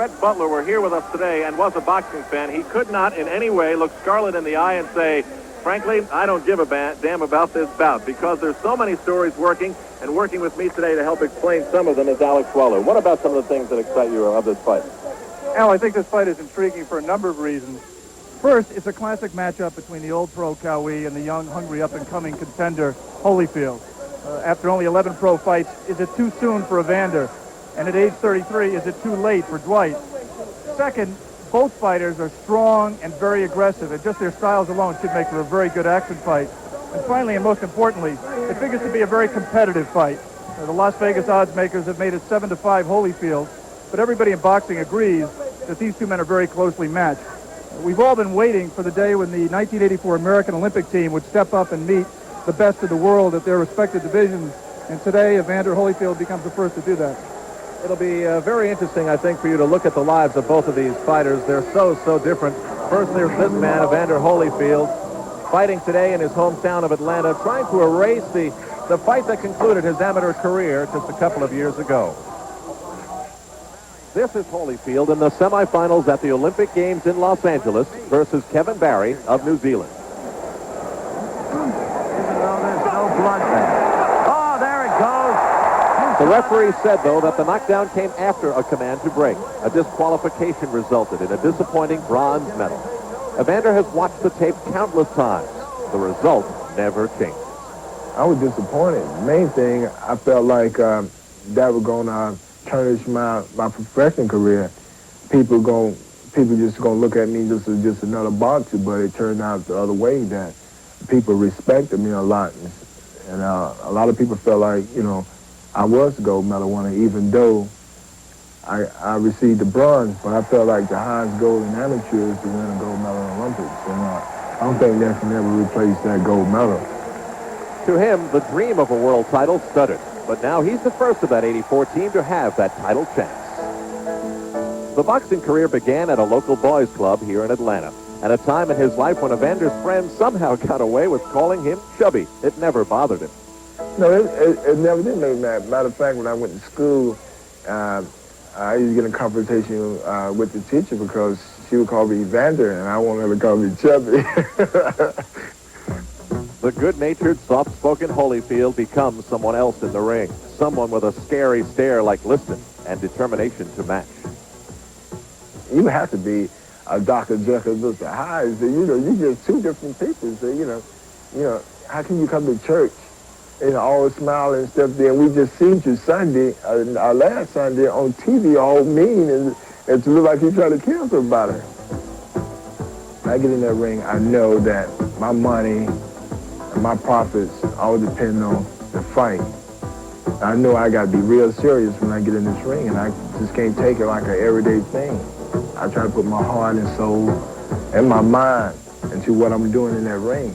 Brett Butler were here with us today and was a boxing fan, he could not in any way look Scarlett in the eye and say, frankly, I don't give a damn about this bout, because there's so many stories working, and working with me today to help explain some of them is Alex Waller. What about some of the things that excite you of this fight? Al, I think this fight is intriguing for a number of reasons. First, it's a classic matchup between the old pro Qawi and the young, hungry, up-and-coming contender Holyfield. After only 11 pro fights, is it too soon for Evander? And at age 33, is it too late for Dwight? Second, both fighters are strong and very aggressive, and just their styles alone should make for a very good action fight. And finally, and most importantly, it figures to be a very competitive fight. The Las Vegas odds makers have made it 7-5 Holyfield, but everybody in boxing agrees that these two men are very closely matched. We've all been waiting for the day when the 1984 American Olympic team would step up and meet the best of the world at their respective divisions, and today Evander Holyfield becomes the first to do that. It'll be very interesting, I think, for you to look at the lives of both of these fighters. They're so different. First, there's this man, Evander Holyfield, fighting today in his hometown of Atlanta, trying to erase the fight that concluded his amateur career just a couple of years ago. This is Holyfield in the semifinals at the Olympic Games in Los Angeles versus Kevin Barry of New Zealand. Even though there's no blood there. Oh, there it goes. The referee said, though, that the knockdown came after a command to break. A disqualification resulted in a disappointing bronze medal. Evander has watched the tape countless times. The result never changes. I was disappointed. The main thing, I felt like that was going to tarnish my professional career. People just gonna look at me just as just another boxer, but it turned out the other way, that people respected me a lot, and a lot of people felt like, you know, I was the gold medal winner, even though I received the bronze, but I felt like the highest goal in amateur is to win a gold medal in the Olympics, and I don't think that can ever replace that gold medal. To him, the dream of a world title stuttered. But now he's the first of that 84 team to have that title chance. The boxing career began at a local boys' club here in Atlanta, at a time in his life when Evander's friends somehow got away with calling him chubby. It never bothered him. No, it never did make me mad. Matter of fact, when I went to school, I used to get in confrontation with the teacher because she would call me Evander, and I wanted her to call me chubby. The good-natured, soft-spoken Holyfield becomes someone else in the ring. Someone with a scary stare like Liston and determination to match. You have to be a Dr. Jekyll and Mr. Hyde. So, you know, you're just two different people. So, you know, how can you come to church and all smiling and stuff there? And we just seen you Sunday, our last Sunday on TV, all mean and to look like you're trying to kill somebody. When I get in that ring, I know that my money and my profits all depend on the fight. I know I got to be real serious when I get in this ring, and I just can't take it like an everyday thing. I try to put my heart and soul and my mind into what I'm doing in that ring.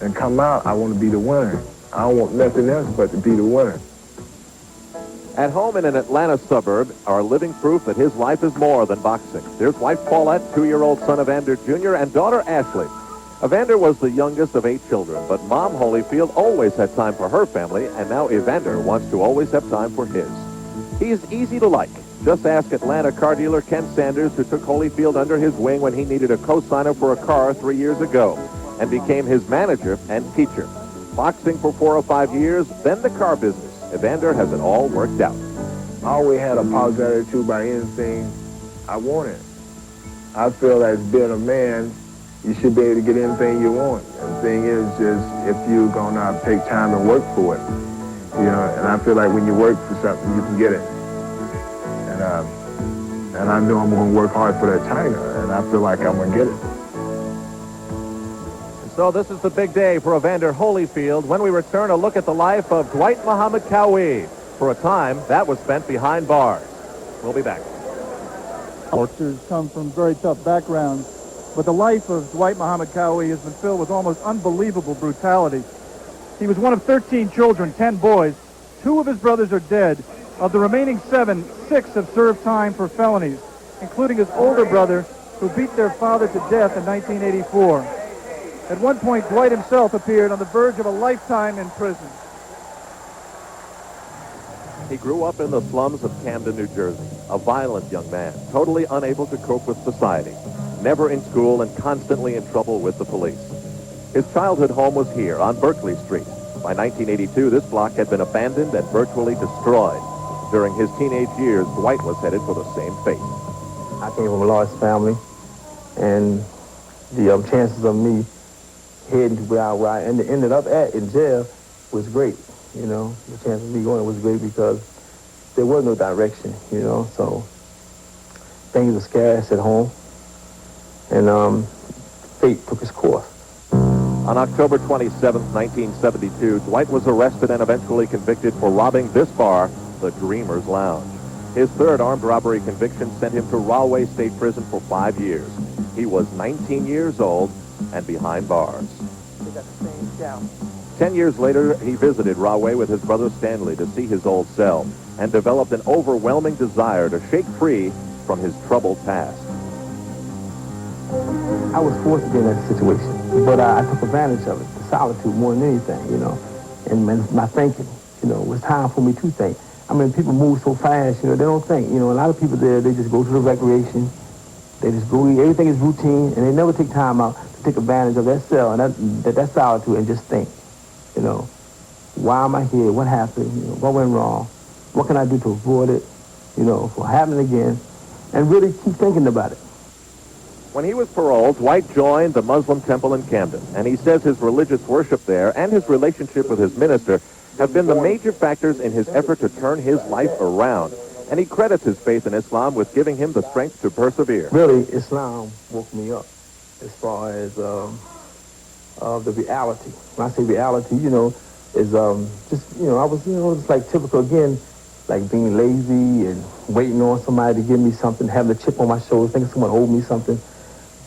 And come out, I want to be the winner. I don't want nothing else but to be the winner. At home in an Atlanta suburb are living proof that his life is more than boxing. There's wife Paulette, 2-year-old son Evander Jr., and daughter Ashley. Evander was the youngest of 8 children, but Mom Holyfield always had time for her family, and now Evander wants to always have time for his. He's easy to like. Just ask Atlanta car dealer Ken Sanders, who took Holyfield under his wing when he needed a co-signer for a car 3 years ago, and became his manager and teacher. Boxing for 4 or 5 years, then the car business. Evander has it all worked out. I always had a positive attitude about anything I wanted. I feel as being a man, you should be able to get anything you want. And the thing is just if you're going to take time and work for it. You know, and I feel like when you work for something, you can get it. And I know I'm going to work hard for that title, and I feel like I'm going to get it. So this is the big day for Evander Holyfield. When we return, a look at the life of Dwight Muhammad Qawi. For a time, that was spent behind bars. We'll be back. Boxers come from very tough backgrounds, but the life of Dwight Muhammad Qawi has been filled with almost unbelievable brutality. He was one of 13 children, 10 boys. 2 of his brothers are dead. Of the remaining 7, 6 have served time for felonies, including his older brother, who beat their father to death in 1984. At one point, Dwight himself appeared on the verge of a lifetime in prison. He grew up in the slums of Camden, New Jersey, a violent young man, totally unable to cope with society, never in school and constantly in trouble with the police. His childhood home was here on Berkeley Street. By 1982, this block had been abandoned and virtually destroyed. During his teenage years, Dwight was headed for the same fate. I came from a large family, and the chances of me heading to where I ended up at in jail was great. You know, the chance of me going was great because there was no direction, you know, so things were scarce at home, and fate took its course. On October 27, 1972, Dwight was arrested and eventually convicted for robbing this bar, the Dreamer's Lounge. His third armed robbery conviction sent him to Rahway State Prison for 5 years. He was 19 years old and behind bars. They got the same shout. 10 years later, he visited Rahway with his brother Stanley to see his old cell and developed an overwhelming desire to shake free from his troubled past. I was forced to be in that situation, but I took advantage of it, the solitude more than anything, you know, and my thinking, you know, it was time for me to think. I mean, people move so fast, you know, they don't think. You know, a lot of people there, they just go to the recreation, they just go, everything is routine, and they never take time out to take advantage of that cell and that solitude and just think, you know, why am I here? What happened? You know, what went wrong? What can I do to avoid it, you know, for happening again, and really keep thinking about it. When he was paroled, Dwight joined the Muslim temple in Camden, and he says his religious worship there and his relationship with his minister have been the major factors in his effort to turn his life around. And he credits his faith in Islam with giving him the strength to persevere. Really, Islam woke me up as far as the reality. When I say reality, you know, is just, you know, I was, you know, it's like typical again, like being lazy and waiting on somebody to give me something, having a chip on my shoulder, thinking someone owed me something.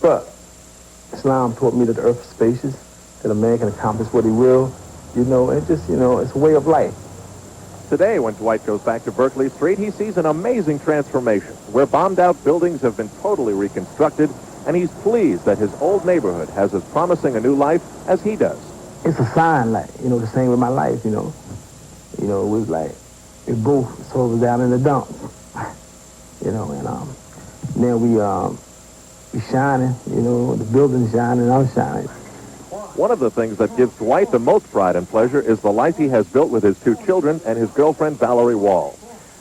But Islam taught me that the earth is spacious, that a man can accomplish what he will, you know, and just, you know, it's a way of life. Today, when Dwight goes back to Berkeley Street, he sees an amazing transformation where bombed-out buildings have been totally reconstructed, and he's pleased that his old neighborhood has as promising a new life as he does. It's a sign, like, you know, the same with my life, you know. You know, it was like, we both sort of down in the dump, you know, and now we shining, you know, the building's shining, I'm shining. One of the things that gives Dwight the most pride and pleasure is the life he has built with his 2 children and his girlfriend, Valerie Wall.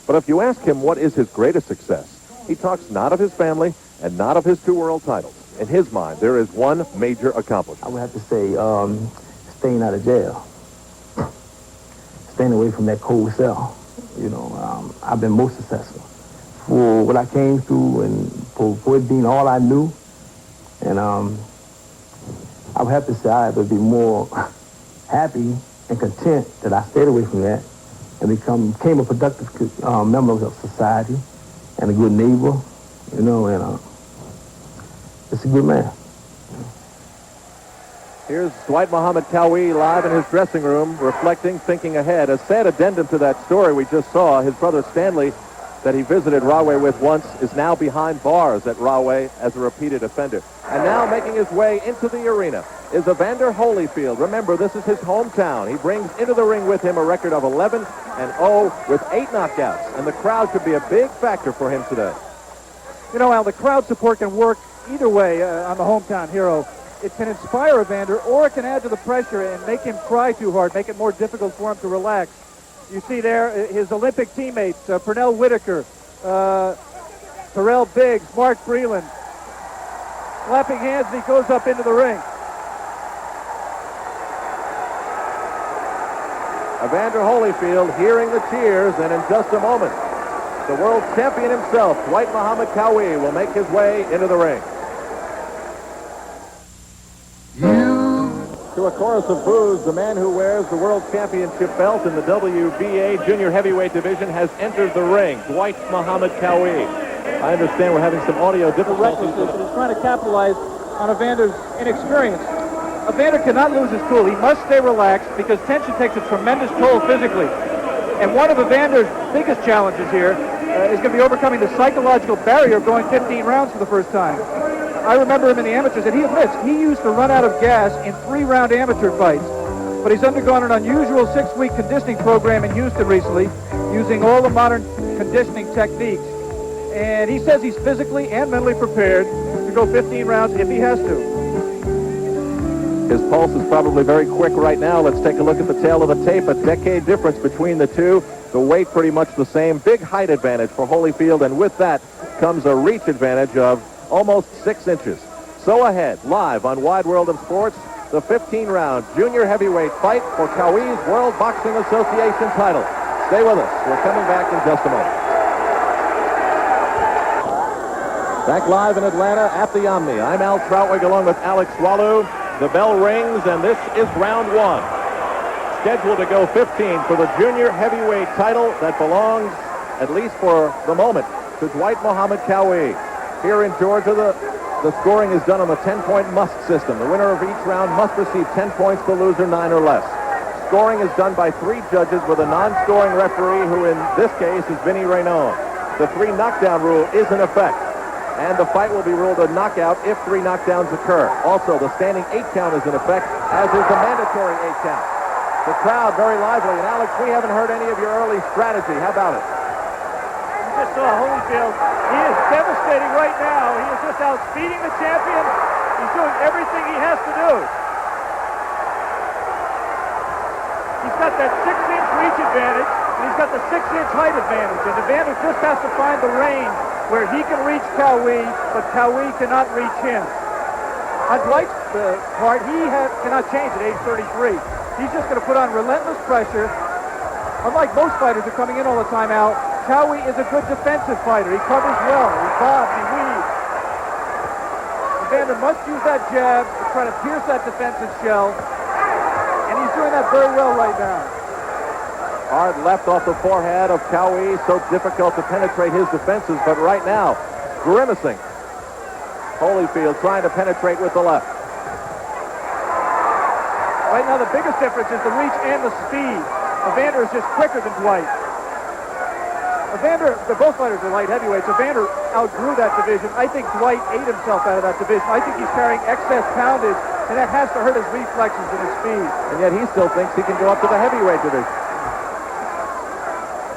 But if you ask him what is his greatest success, he talks not of his family and not of his 2 world titles. In his mind, there is one major accomplishment. I would have to say staying out of jail, staying away from that cold cell. You know, I've been most successful for what I came through and for it being all I knew. And I would have to say I would be more happy and content that I stayed away from that and became a productive member of society and a good neighbor, you know, and just a good man. Here's Dwight Muhammad Qawi live in his dressing room, reflecting, thinking ahead. A sad addendum to that story we just saw, his brother Stanley, that he visited Rahway with once, is now behind bars at Rahway as a repeated offender. And now making his way into the arena is Evander Holyfield. Remember, this is his hometown. He brings into the ring with him a record of 11-0 with 8 knockouts. And the crowd could be a big factor for him today. You know, Al, the crowd support can work either way on the hometown hero. It can inspire Evander, or it can add to the pressure and make him try too hard, make it more difficult for him to relax. You see there his Olympic teammates, Pernell Whitaker, Terrell Biggs, Mark Freeland, clapping hands as he goes up into the ring. Evander Holyfield hearing the cheers, and in just a moment, the world champion himself, Dwight Muhammad Qawi, will make his way into the ring. To a chorus of boos, the man who wears the world championship belt in the WBA junior heavyweight division has entered the ring, Dwight Muhammad Qawi. I understand we're having some audio difficulties. But he's trying to capitalize on Evander's inexperience. Evander cannot lose his cool. He must stay relaxed because tension takes a tremendous toll physically. And one of Evander's biggest challenges here is going to be overcoming the psychological barrier of going 15 rounds for the first time. I remember him in the amateurs, and he admits he used to run out of gas in 3-round amateur fights. But he's undergone an unusual 6-week conditioning program in Houston recently. using all the modern conditioning techniques. And he says he's physically and mentally prepared to go 15 rounds if he has to. His pulse is probably very quick right now. Let's take a look at the tail of the tape. A decade difference between the two. The weight pretty much the same. Big height advantage for Holyfield, and with that comes a reach advantage of almost 6 inches. So ahead, live on Wide World of Sports, the 15-round junior heavyweight fight for Qawi's World Boxing Association title. Stay with us. We're coming back in just a moment. Back live in Atlanta at the Omni. I'm Al Troutwig along with Alex Walu. The bell rings, and this is round 1. Scheduled to go 15 for the junior heavyweight title that belongs, at least for the moment, to Dwight Muhammad Qawi. Here in Georgia, the scoring is done on the 10-point must system. The winner of each round must receive 10 points, the loser 9 or less. Scoring is done by 3 judges with a non-scoring referee, who in this case is Vinny Raynon. The 3 knockdown rule is in effect, and the fight will be ruled a knockout if 3 knockdowns occur. Also, the standing 8 count is in effect, as is the mandatory 8 count. The crowd very lively, and Alex, we haven't heard any of your early strategy. How about it? You just saw Holyfield. He is devastating right now. He is just out speeding the champion. He's doing everything he has to do. He's got that 6-inch reach advantage, and he's got the 6-inch height advantage. And Evander just has to find the range where he can reach Qawi, but Qawi cannot reach him. On Dwight's part, he cannot change at age 33. He's just going to put on relentless pressure. Unlike most fighters who are coming in all the time out, Qawi is a good defensive fighter. He covers well. He bobs, he weaves. Evander must use that jab to try to pierce that defensive shell, and he's doing that very well right now. Hard left off the forehead of Qawi, so difficult to penetrate his defenses, but right now, grimacing. Holyfield trying to penetrate with the left. Right now, the biggest difference is the reach and the speed. Evander is just quicker than Dwight. Both fighters are light heavyweights. Evander outgrew that division. I think Dwight ate himself out of that division. I think he's carrying excess poundage, and that has to hurt his reflexes and his speed. And yet he still thinks he can go up to the heavyweight division.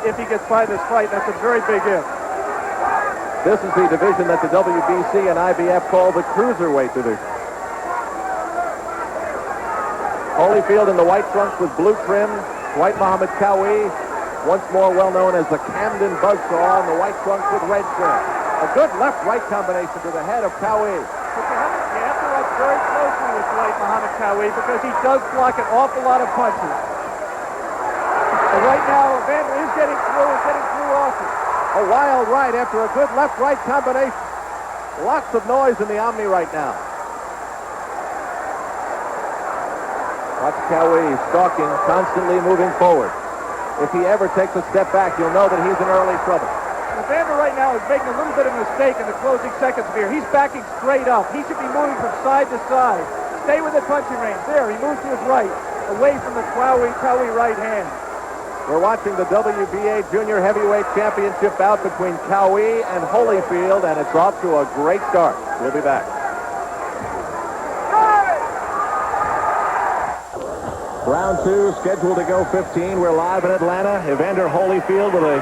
If he gets by this fight, that's a very big if. This is the division that the WBC and IBF call the cruiserweight division. Holyfield in the white trunks with blue trim. Dwight Muhammad Qawi, once more well known as the Camden Buzzsaw, in the white trunks with red trim. A good left-right combination to the head of Qawi. But you have to watch very closely with Dwight Muhammad Qawi, because he does block an awful lot of punches. And right now, Evander is getting through often. A wild right after a good left-right combination. Lots of noise in the Omni right now. Watch Qawi stalking, constantly moving forward. If he ever takes a step back, you'll know that he's in early trouble. Evander right now is making a little bit of a mistake in the closing seconds here. He's backing straight up. He should be moving from side to side. Stay with the punching range. There, he moves to his right, away from the Qawi right hand. We're watching the WBA Junior Heavyweight Championship bout between Qawi and Holyfield, and it's off to a great start. We'll be back. Round 2, scheduled to go 15. We're live in Atlanta. Evander Holyfield with a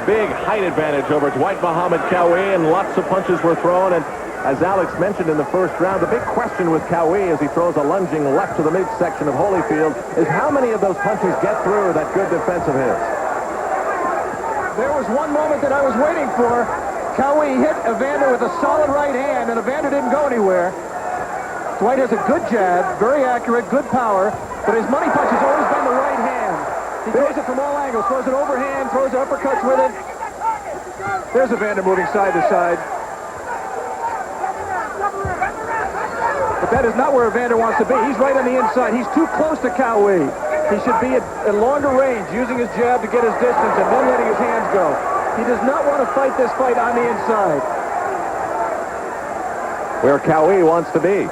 big height advantage over Dwight Muhammad Qawi, and lots of punches were thrown. And as Alex mentioned in the first round, the big question with Qawi as he throws a lunging left to the midsection of Holyfield is how many of those punches get through that good defense of his. There was one moment that I was waiting for. Qawi hit Evander with a solid right hand, and Evander didn't go anywhere. Dwight has a good jab, very accurate, good power, but his money punch has always been the right hand. He throws it from all angles, throws it overhand, throws uppercuts with it. There's Evander moving side to side. But that is not where Evander wants to be. He's right on the inside. He's too close to Qawi. He should be at longer range, using his jab to get his distance and then letting his hands go. He does not want to fight this fight on the inside. Where Qawi wants to be.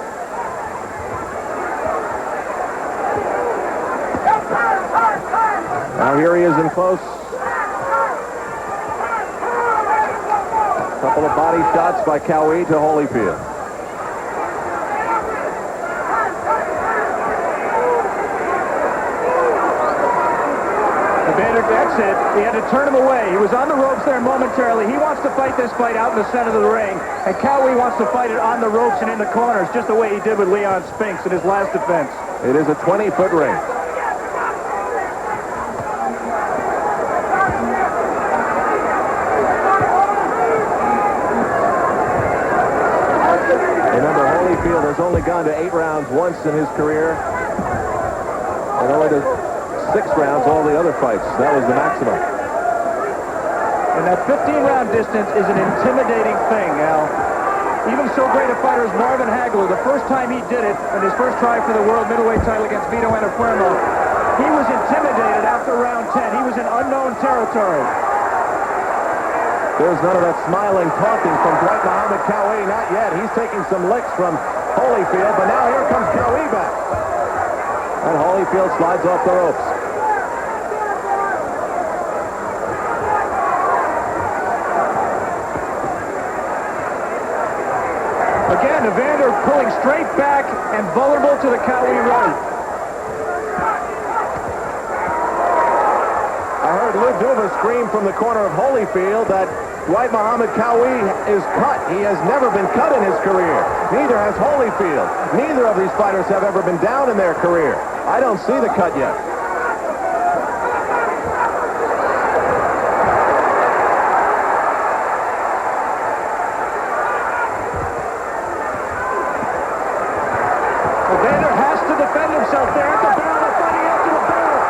Now here he is in close. Couple of body shots by Qawi to Holyfield. Evander, that's it. He had to turn him away. He was on the ropes there momentarily. He wants to fight this fight out in the center of the ring, and Qawi wants to fight it on the ropes and in the corners, just the way he did with Leon Spinks in his last defense. It is a 20-foot ring. Remember, Holyfield has only gone to 8 rounds once in his career, and only to 6 rounds all the other fights. That was the maximum. And that 15-round distance is an intimidating thing, Al. Even so great a fighter as Marvin Hagler, the first time he did it, in his first try for the world middleweight title against Vito Antuofermo, he was intimidated after round 10. He was in unknown territory. There's none of that smiling taunting from Dwight Muhammad Qawi. Not yet. He's taking some licks from Holyfield, but now here comes Qawi back. And Holyfield slides off the ropes. Again, Evander pulling straight back and vulnerable to the Qawi right. I heard Lou Duva scream from the corner of Holyfield that Dwight Muhammad Qawi is cut. He has never been cut in his career. Neither has Holyfield. Neither of these fighters have ever been down in their career. I don't see the cut yet. Evander has to defend himself there at the barrel. They're fighting after the barrel.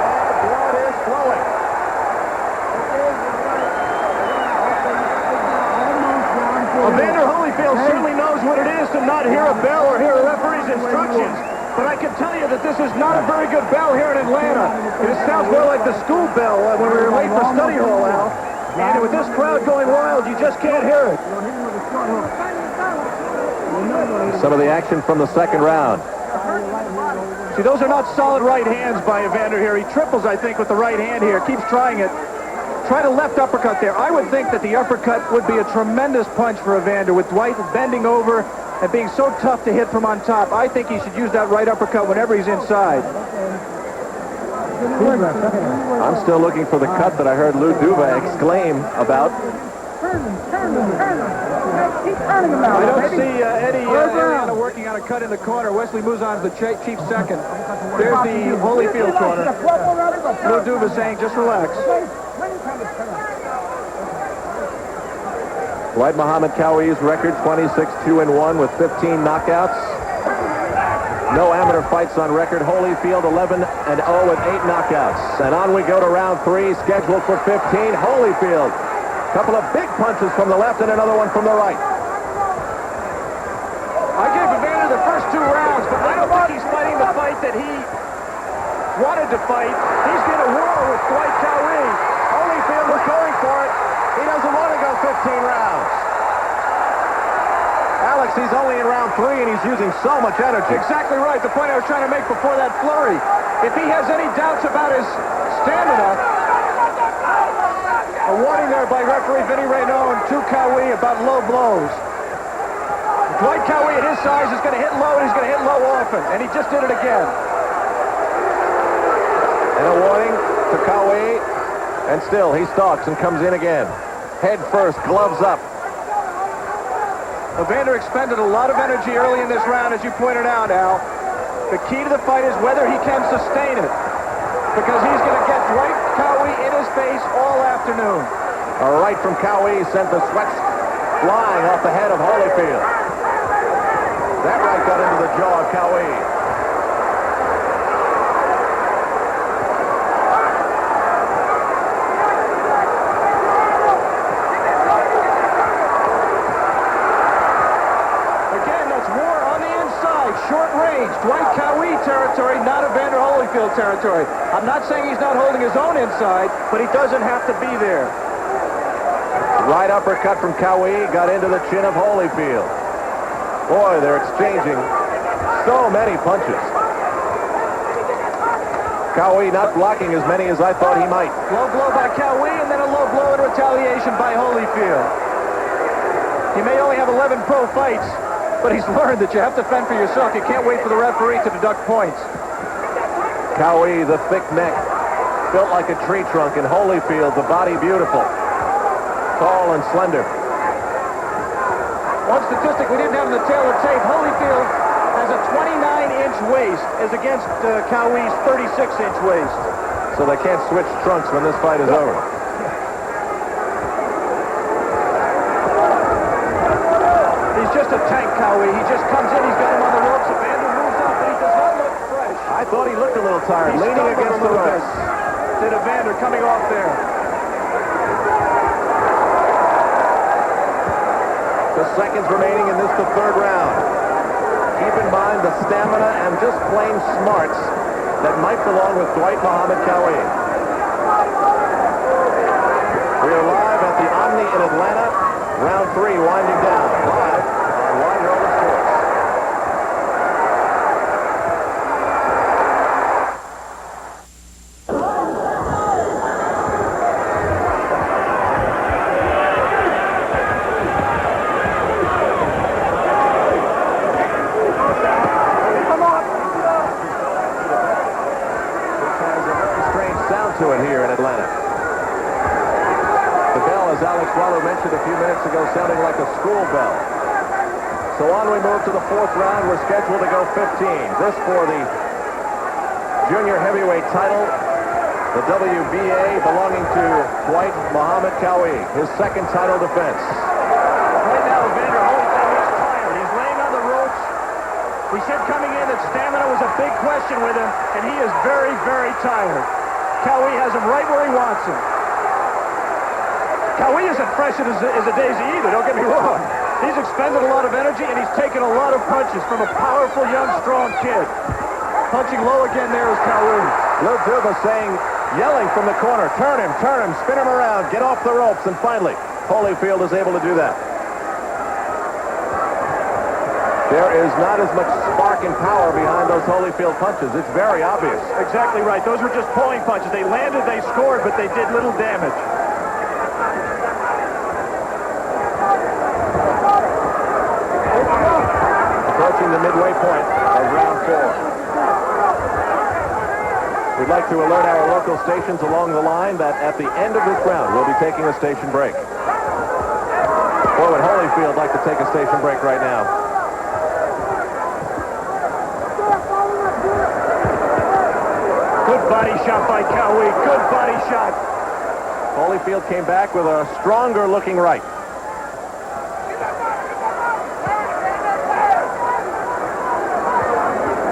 The blood is flowing. Evander Holyfield certainly knows what it is to not hear a bell or hear a referee's instructions. But I can tell you that this is not a very good bell here in Atlanta. It sounds more like the school bell when we were late for study hall, Al. And with this crowd going wild, you just can't hear it. Some of the action from the second round. See, those are not solid right hands by Evander here. He triples, I think, with the right hand here. Keeps trying it. Tried a left uppercut there. I would think that the uppercut would be a tremendous punch for Evander with Dwight bending over and being so tough to hit from on top. I think he should use that right uppercut whenever he's inside. I'm still looking for the cut that I heard Lou Duva exclaim about. I don't see Eddie Ariana working on a cut in the corner. Wesley Muzan's the chief second. There's the Holyfield corner. Lou Duva saying, just relax. Dwight Muhammad Qawi's record 26-2-1 with 15 knockouts. No amateur fights on record. Holyfield 11-0 with 8 knockouts. And on we go to round 3, scheduled for 15. Holyfield. Couple of big punches from the left and another one from the right. I gave Evander the first 2 rounds, but I don't think he's fighting the fight that he wanted to fight. He's going to war with Dwight Qawi. Holyfield was going for it. He doesn't want to go 15 rounds. Alex, he's only in round 3 and he's using so much energy. Exactly right. The point I was trying to make before that flurry. If he has any doubts about his stamina, a warning there by referee Vinny Raynaud to Qawi about low blows. Dwight Qawi at his size is going to hit low and he's going to hit low often. And he just did it again. And a warning to Qawi. And still, he stalks and comes in again. Head first, gloves up. Evander expended a lot of energy early in this round, as you pointed out, Al. The key to the fight is whether he can sustain it. Because he's going to get Dwight Qawi in his face all afternoon. A right from Qawi sent the sweat flying off the head of Holyfield. That right got into the jaw of Qawi. Short range, Dwight Qawi territory, not Evander Holyfield territory. I'm not saying he's not holding his own inside, but he doesn't have to be there. Right uppercut from Qawi got into the chin of Holyfield. Boy, they're exchanging so many punches. Qawi not blocking as many as I thought he might. Low blow by Qawi and then a low blow in retaliation by Holyfield. He may only have 11 pro fights, But he's learned that you have to fend for yourself. You can't wait for the referee to deduct points. Qawi, the thick neck, built like a tree trunk, and Holyfield, the body beautiful, tall and slender. One statistic we didn't have in the tail of tape, Holyfield has a 29-inch waist as against Qawi's 36-inch waist. So they can't switch trunks when this fight is over. He's just a tank, Qawi. He just comes in, he's got him on the ropes. Evander moves up, but he does not look fresh. I thought he looked a little tired, leaning against the ropes. Did Evander coming off there. The seconds remaining in this, the third round. Keep in mind the stamina and just plain smarts that might belong with Dwight Muhammad Qawi. We are live at the Omni in Atlanta. Round 3 winding down. Live on Wide World of Sports. To it here in Atlanta. The bell, as Alex Waller mentioned a few minutes ago, sounding like a school bell. So on we move to the fourth round. We're scheduled to go 15. This for the junior heavyweight title, the WBA, belonging to Dwight Muhammad Qawi, his second title defense. Right now, Evander Holyfield looks tired. He's laying on the ropes. We said coming in that stamina was a big question with him, and he is very, very tired. Qawi has him right where he wants him. Qawi isn't fresh as a daisy either, don't get me wrong. He's expended a lot of energy, and he's taken a lot of punches from a powerful, young, strong kid. Punching low again there is Qawi. Lou Duva saying, yelling from the corner, turn him, spin him around, get off the ropes, and finally, Holyfield is able to do that. There is not as much spark and power behind those Holyfield punches. It's very obvious. Exactly right. Those were just pulling punches. They landed, they scored, but they did little damage. Approaching the midway point of round 4. We'd like to alert our local stations along the line that at the end of this round, we'll be taking a station break. Boy, would Holyfield like to take a station break right now. Good body shot by Qawi. Good body shot. Holyfield came back with a stronger looking right.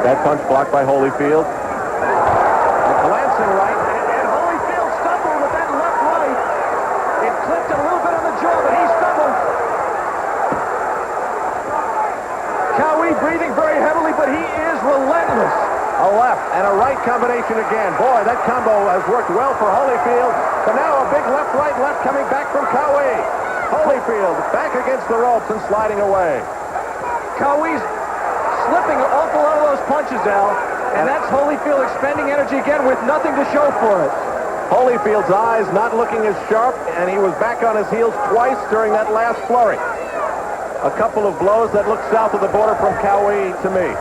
That punch blocked by Holyfield. A glancing right. And Holyfield stumbled with that left right. It clipped a little bit on the jaw, but he stumbled. Qawi breathing very heavily, but he is relentless. A left and a right combination again. Boy, that combo has worked well for Holyfield. But now a big left-right left coming back from Qawi. Holyfield back against the ropes and sliding away. Qawi's slipping an awful lot of those punches, Al. And that's Holyfield expending energy again with nothing to show for it. Holyfield's eyes not looking as sharp, and he was back on his heels twice during that last flurry. A couple of blows that looked south of the border from Qawi to me.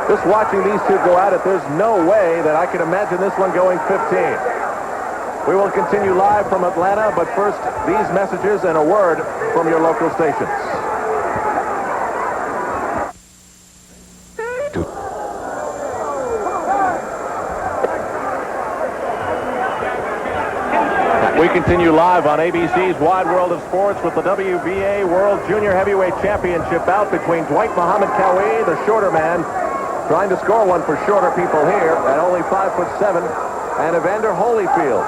Just watching these two go at it, there's no way that I can imagine this one going 15. We will continue live from Atlanta, but first, these messages and a word from your local stations. We continue live on ABC's Wide World of Sports with the WBA World Junior Heavyweight Championship bout between Dwight Muhammad Qawi, the shorter man, trying to score one for shorter people here at only 5'7", and Evander Holyfield.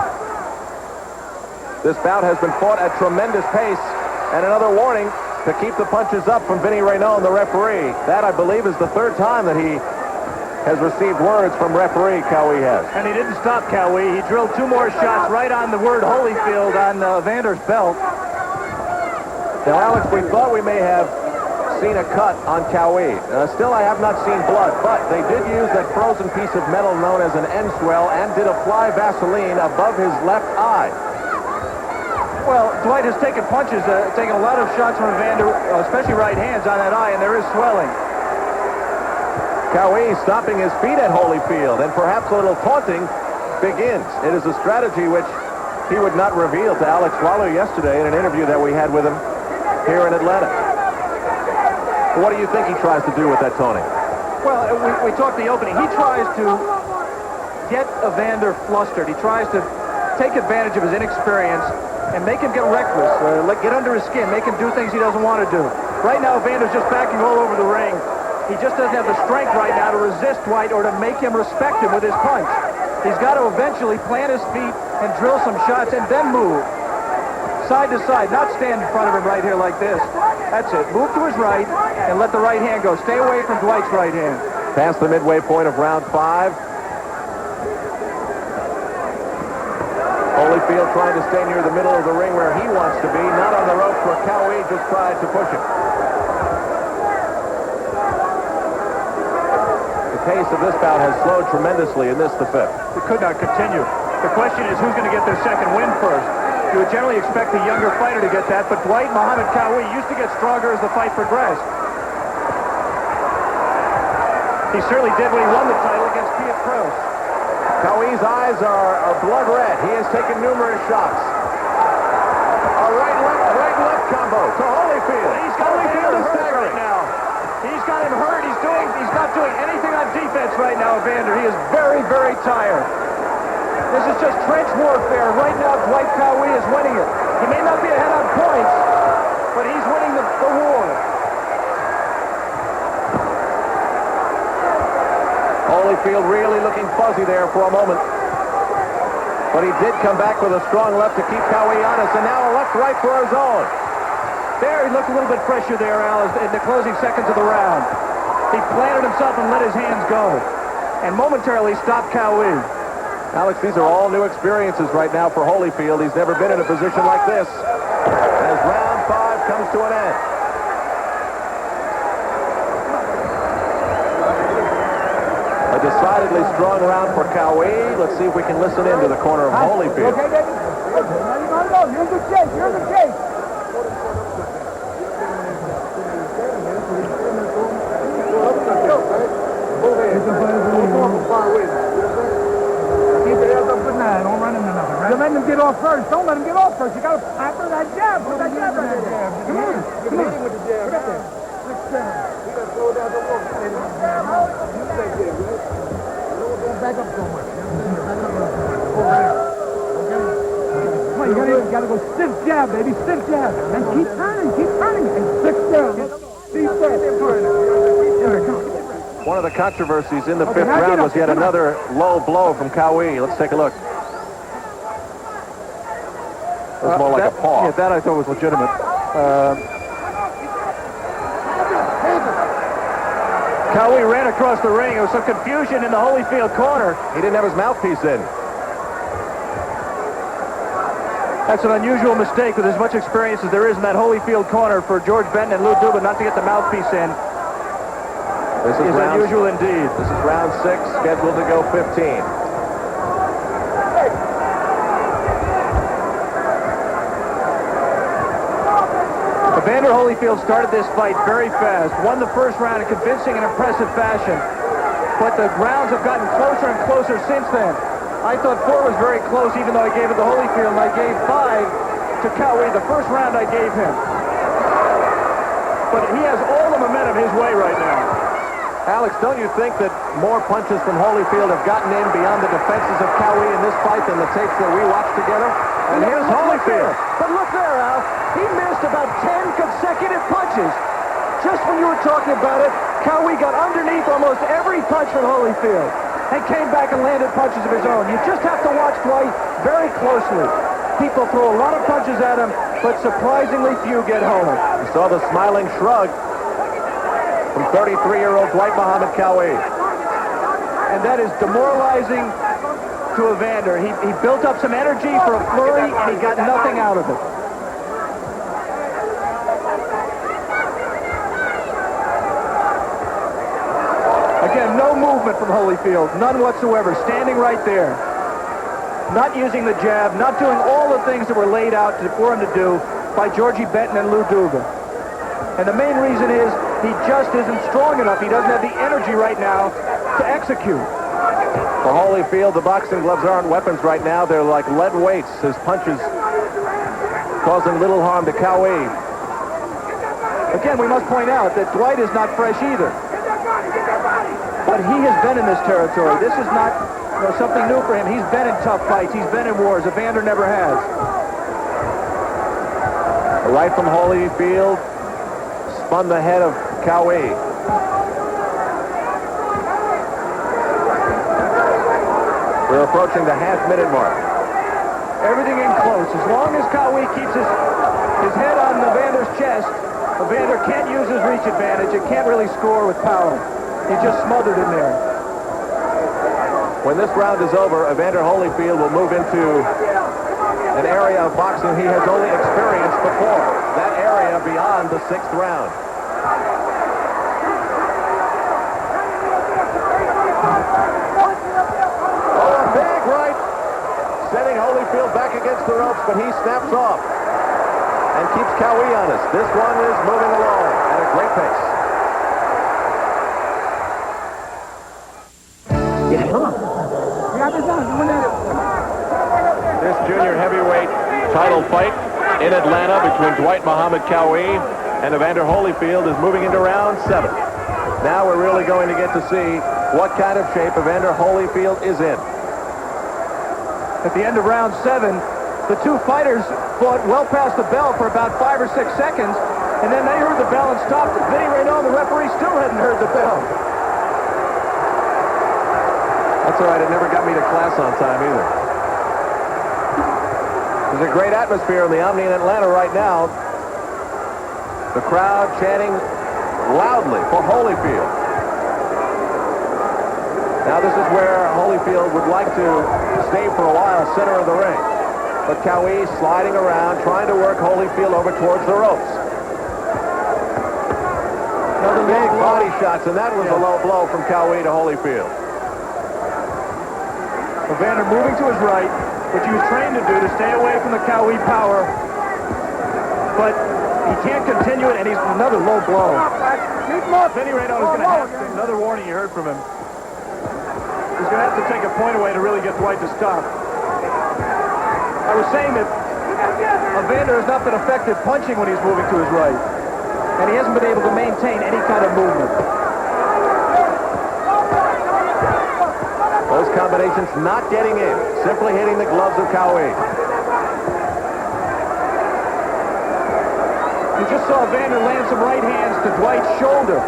This bout has been fought at tremendous pace, and another warning to keep the punches up from Vinny Raynon, the referee. That, I believe, is the third time that he has received words from referee Qawi has. And he didn't stop Qawi. He drilled 2 more shots right on the word Holyfield on Evander's belt. Now, Alex, we thought we may have seen a cut on Qawi. Still, I have not seen blood, but they did use that frozen piece of metal known as an end swell and did apply Vaseline above his left eye. Well, Dwight has taken punches, taken a lot of shots from Evander, especially right hands on that eye, and there is swelling. Qawi stopping his feet at Holyfield, and perhaps a little taunting begins. It is a strategy which he would not reveal to Alex Waller yesterday in an interview that we had with him here in Atlanta. What do you think he tries to do with that taunting? Well, we talked the opening. He tries to get Evander flustered. He tries to take advantage of his inexperience and make him get reckless, get under his skin, make him do things he doesn't want to do. Right now, Evander's just backing all over the ring. He just doesn't have the strength right now to resist Dwight or to make him respect him with his punch. He's got to eventually plant his feet and drill some shots and then move side to side, not stand in front of him right here like this. That's it. Move to his right and let the right hand go. Stay away from Dwight's right hand. Past the midway point of round 5. Holyfield trying to stay near the middle of the ring where he wants to be, not on the ropes where Qawi just tried to push him. The pace of this bout has slowed tremendously in this, the 5th. It could not continue. The question is who's going to get their second win first. You would generally expect the younger fighter to get that, but Dwight Muhammad Qawi used to get stronger as the fight progressed. He certainly did when he won the title against Pia Kroos. Qawi's eyes are blood red. He has taken numerous shots. A right-left combo to Holyfield. He's got Holyfield is staggering right now. He's got him hurt. He's not doing anything on defense right now, Evander. He is very, very tired. This is just trench warfare. Right now, Dwight Qawi is winning it. He may not be ahead on points, but he's winning the war. Holyfield really looking fuzzy there for a moment. But he did come back with a strong left to keep Qawi honest, and now a left right for his own. There, he looked a little bit fresher there, Al, in the closing seconds of the round. He planted himself and let his hands go, and momentarily stopped Qawi. Alex, these are all new experiences right now for Holyfield. He's never been in a position like this as round 5 comes to an end. A decidedly strong round for Qawi. Let's see if we can listen in to the corner of Holyfield. Okay, baby. Now you gotta go. You're in good shape. You're in good shape. Don't run into nothing, right? You let him get off first. Don't let him get off first. You gotta put that jab. Put that jab right there. Come on. Come on. With the jab. Put it there. We gotta slow down the walk. Back up so much. Come on, you gotta go stiff jab, baby. Stiff jab. And keep turning. And stick down. Deep breath. One of the controversies in the 5th round was yet another low blow from Qawi. Let's take a look. It was more like a paw. Yeah, that I thought was legitimate. Qawi ran across the ring. There was some confusion in the Holyfield corner. He didn't have his mouthpiece in. That's an unusual mistake with as much experience as there is in that Holyfield corner for George Benton and Lou Dubin not to get the mouthpiece in. This is unusual indeed. This is round 6, scheduled to go 15. Evander Holyfield started this fight very fast, won the first round in convincing and impressive fashion, but the rounds have gotten closer and closer since then. I thought 4 was very close, even though I gave it to Holyfield, and I gave 5 to Qawi. The first round I gave him. But he has all the momentum his way right now. Alex, don't you think that more punches from Holyfield have gotten in beyond the defenses of Qawi in this fight than the tapes that we watched together? And here's Holyfield. But look there, Al. He missed about 10 consecutive punches. Just when you were talking about it, Qawi got underneath almost every punch from Holyfield and came back and landed punches of his own. You just have to watch Dwight very closely. People throw a lot of punches at him, but surprisingly few get home. You saw the smiling shrug from 33-year-old Dwight Muhammad Qawi. And that is demoralizing to Evander. He built up some energy for a flurry, and he got nothing out of it. Again, no movement from Holyfield, none whatsoever, standing right there. not using the jab, not doing all the things that were laid out for him to do by Georgie Benton and Lou Duva. And the main reason is he just isn't strong enough. He doesn't have the energy right now to execute. For Holyfield, the boxing gloves aren't weapons right now. They're like lead weights. His punches causing little harm to Qawi. Again, we must point out that Dwight is not fresh either. But he has been in this territory. This is not something new for him. He's been in tough fights. He's been in wars. Evander never has. A right from Holyfield spun the head of Qawi. We're approaching the half-minute mark. Everything in close. As long as Qawi keeps his head on Evander's chest, Evander can't use his reach advantage. It can't really score with power. He's just smothered in there. When this round is over, Evander Holyfield will move into an area of boxing he has only experienced before. That area beyond the 6th round. Oh, a big right. Setting Holyfield back against the ropes, but he snaps off and keeps Qawi honest. This one is moving along at a great pace. This junior heavyweight title fight in Atlanta between Dwight Muhammad Qawi and Evander Holyfield is moving into round 7. Now we're really going to get to see what kind of shape Evander Holyfield is in. At the end of round 7, the two fighters fought well past the bell for about 5 or 6 seconds, and then they heard the bell and stopped. Vinny Raynaud, the referee, still hadn't heard the bell. That's all right. It never got me to class on time either. There's a great atmosphere in the Omni in Atlanta right now. The crowd chanting loudly for Holyfield. Now this is where Holyfield would like to stay for a while, center of the ring. But Qawi sliding around, trying to work Holyfield over towards the ropes. Another big body shots, and that was a low blow from Qawi to Holyfield. Evander moving to his right, which he was trained to do to stay away from the Qawi power. But he can't continue it, and he's another low blow. Vinny Raynaud is going to have another warning you heard from him. He's going to have to take a point away to really get Dwight to stop. I was saying that Evander has not been effective punching when he's moving to his right. And he hasn't been able to maintain any kind of movement. Those combinations not getting in, simply hitting the gloves of Qawi. You just saw Evander land some right hands to Dwight's shoulder.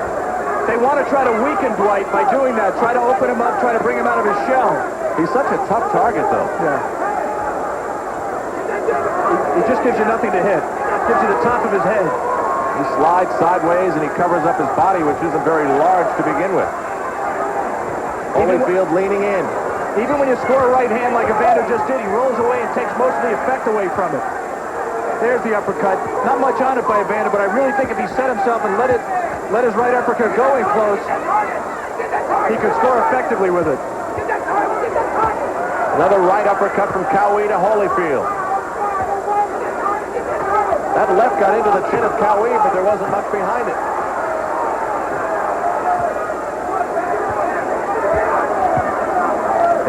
They want to try to weaken Dwight by doing that, try to open him up, try to bring him out of his shell. He's such a tough target, though. Yeah. He just gives you nothing to hit. Gives you the top of his head. He slides sideways and he covers up his body, which isn't very large to begin with. Holyfield leaning in. Even when you score a right hand like Evander just did, he rolls away and takes most of the effect away from it. There's the uppercut. Not much on it by Evander, but I really think if he set himself and let his right uppercut go in close, he could score effectively with it. Another right uppercut from Qawi to Holyfield. That left got into the chin of Qawi, but there wasn't much behind it.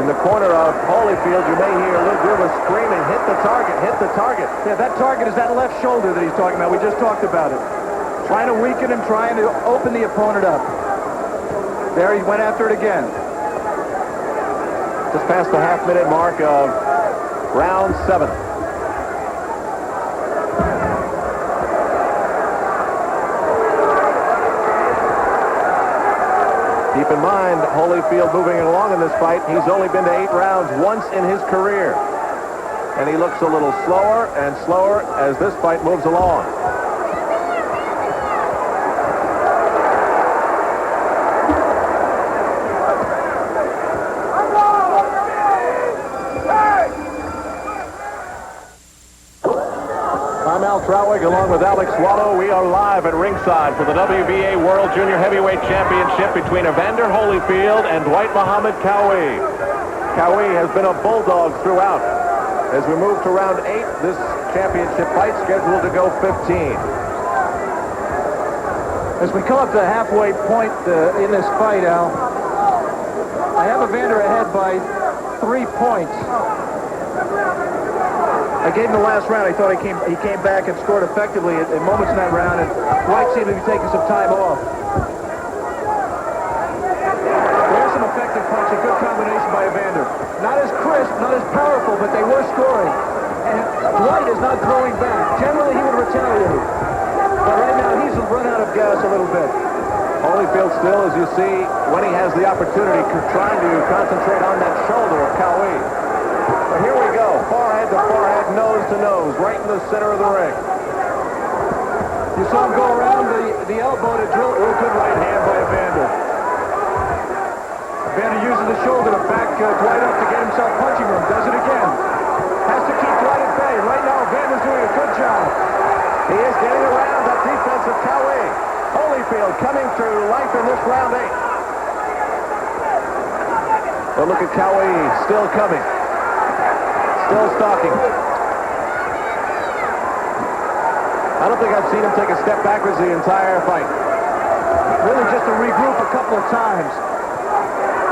In the corner of Holyfield, you may hear Lou Duva screaming, hit the target, hit the target. Yeah, that target is that left shoulder that he's talking about. We just talked about it. Trying to weaken him, trying to open the opponent up. There he went after it again. Just past the half-minute mark of round 7. Keep in mind, Holyfield moving along in this fight, he's only been to 8 rounds once in his career. And he looks a little slower and slower as this fight moves along. I'm Al Troutwig along with Alex Swallow. We are live at ringside for the WBA World Junior Heavyweight Championship between Evander Holyfield and Dwight Muhammad Qawi. Qawi has been a bulldog throughout. As we move to round 8, this championship fight scheduled to go 15. As we come up to the halfway point in this fight, Al, I have Evander ahead by 3 points. I gave him the last round. I thought he came back and scored effectively at moments in that round, and Dwight seemed to be taking some time off. There's some effective punch, a good combination by Evander. Not as crisp, not as powerful, but they were scoring. And Dwight is not throwing back. Generally, he would retaliate. But right now, he's run out of gas a little bit. Holyfield still, as you see, when he has the opportunity, trying to concentrate on that shoulder of Qawi. But here we go, forehead to forehead, nose to nose, right in the center of the ring. You saw him go around the elbow to drill. Oh, good right hand by Evander. Evander uses the shoulder to back Dwight up to get himself punching room. Does it again. Has to keep Dwight at bay. Right now, Evander's doing a good job. He is getting around that defense of Qawi. Holyfield coming to life in this round 8. But look at Qawi still coming. Still stalking. I don't think I've seen him take a step backwards the entire fight. Really just to regroup a couple of times.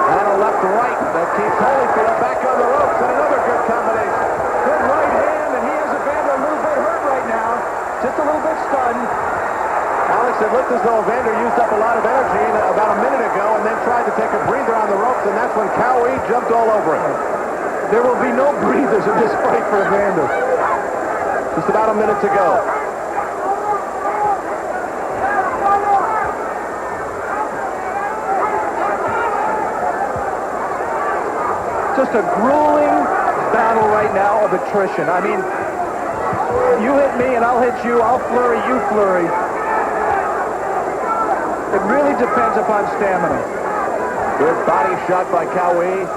And a left to right that keeps Holyfield back on the ropes, and another good combination. Good right hand, and he has Evander a little bit hurt right now. Just a little bit stunned. Alex, it looked as though Evander used up a lot of energy about a minute ago and then tried to take a breather on the ropes, and that's when Qawi jumped all over him. There will be no breathers in this fight for Evander. Just about a minute to go. Just a grueling battle right now of attrition. I mean, you hit me and I'll hit you. I'll flurry, you flurry. It really depends upon stamina. Good body shot by Qawi.